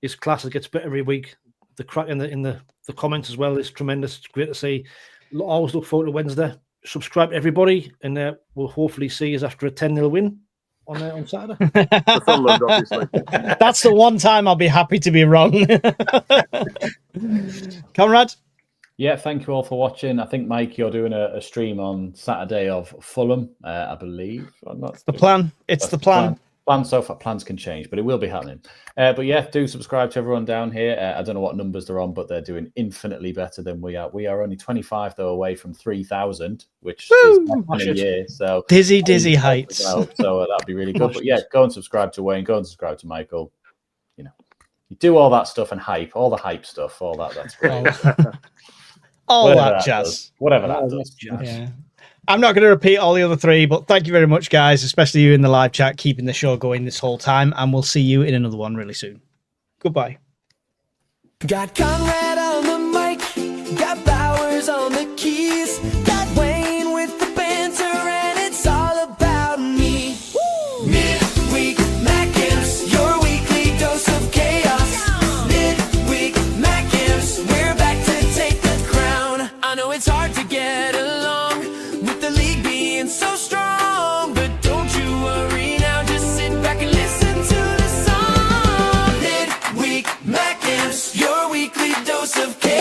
is class. It gets better every week. The crack in the comments as well is tremendous. It's great to see. I always look forward to Wednesday. Subscribe to everybody, and we'll hopefully see us after a 10-0 win on Saturday. Sunderland, obviously. That's the one time I'll be happy to be wrong. Conrad? Yeah, thank you all for watching. I think, Mike, you're doing a stream on Saturday of Fulham, I believe. It's the plan. It's the plan. Plan so far. Plans can change, but it will be happening. But yeah, do subscribe to everyone down here. I don't know what numbers they're on, but they're doing infinitely better than we are. We are only 25 though away from 3,000, which is not in a year. So dizzy heights. So that'd be really good. But yeah, go and subscribe to Wayne. Go and subscribe to Michael. You do all that stuff and hype, all the hype stuff, all that. That's great. All that jazz. Whatever that does. Yeah. I'm not going to repeat all the other 3, but thank you very much, guys, especially you in the live chat, keeping the show going this whole time. And we'll see you in another one really soon. Goodbye. Got Conrad on the mic, got Bowers on the keys, got Wayne with the banter, and it's all about me. Midweek Mackems, your weekly dose of chaos. Midweek Mackems, we're back to take the crown. I know it's hard to get along with the league being so strong, but don't you worry now, just sit back and listen to the song. Midweek Mackems, your weekly dose of chaos.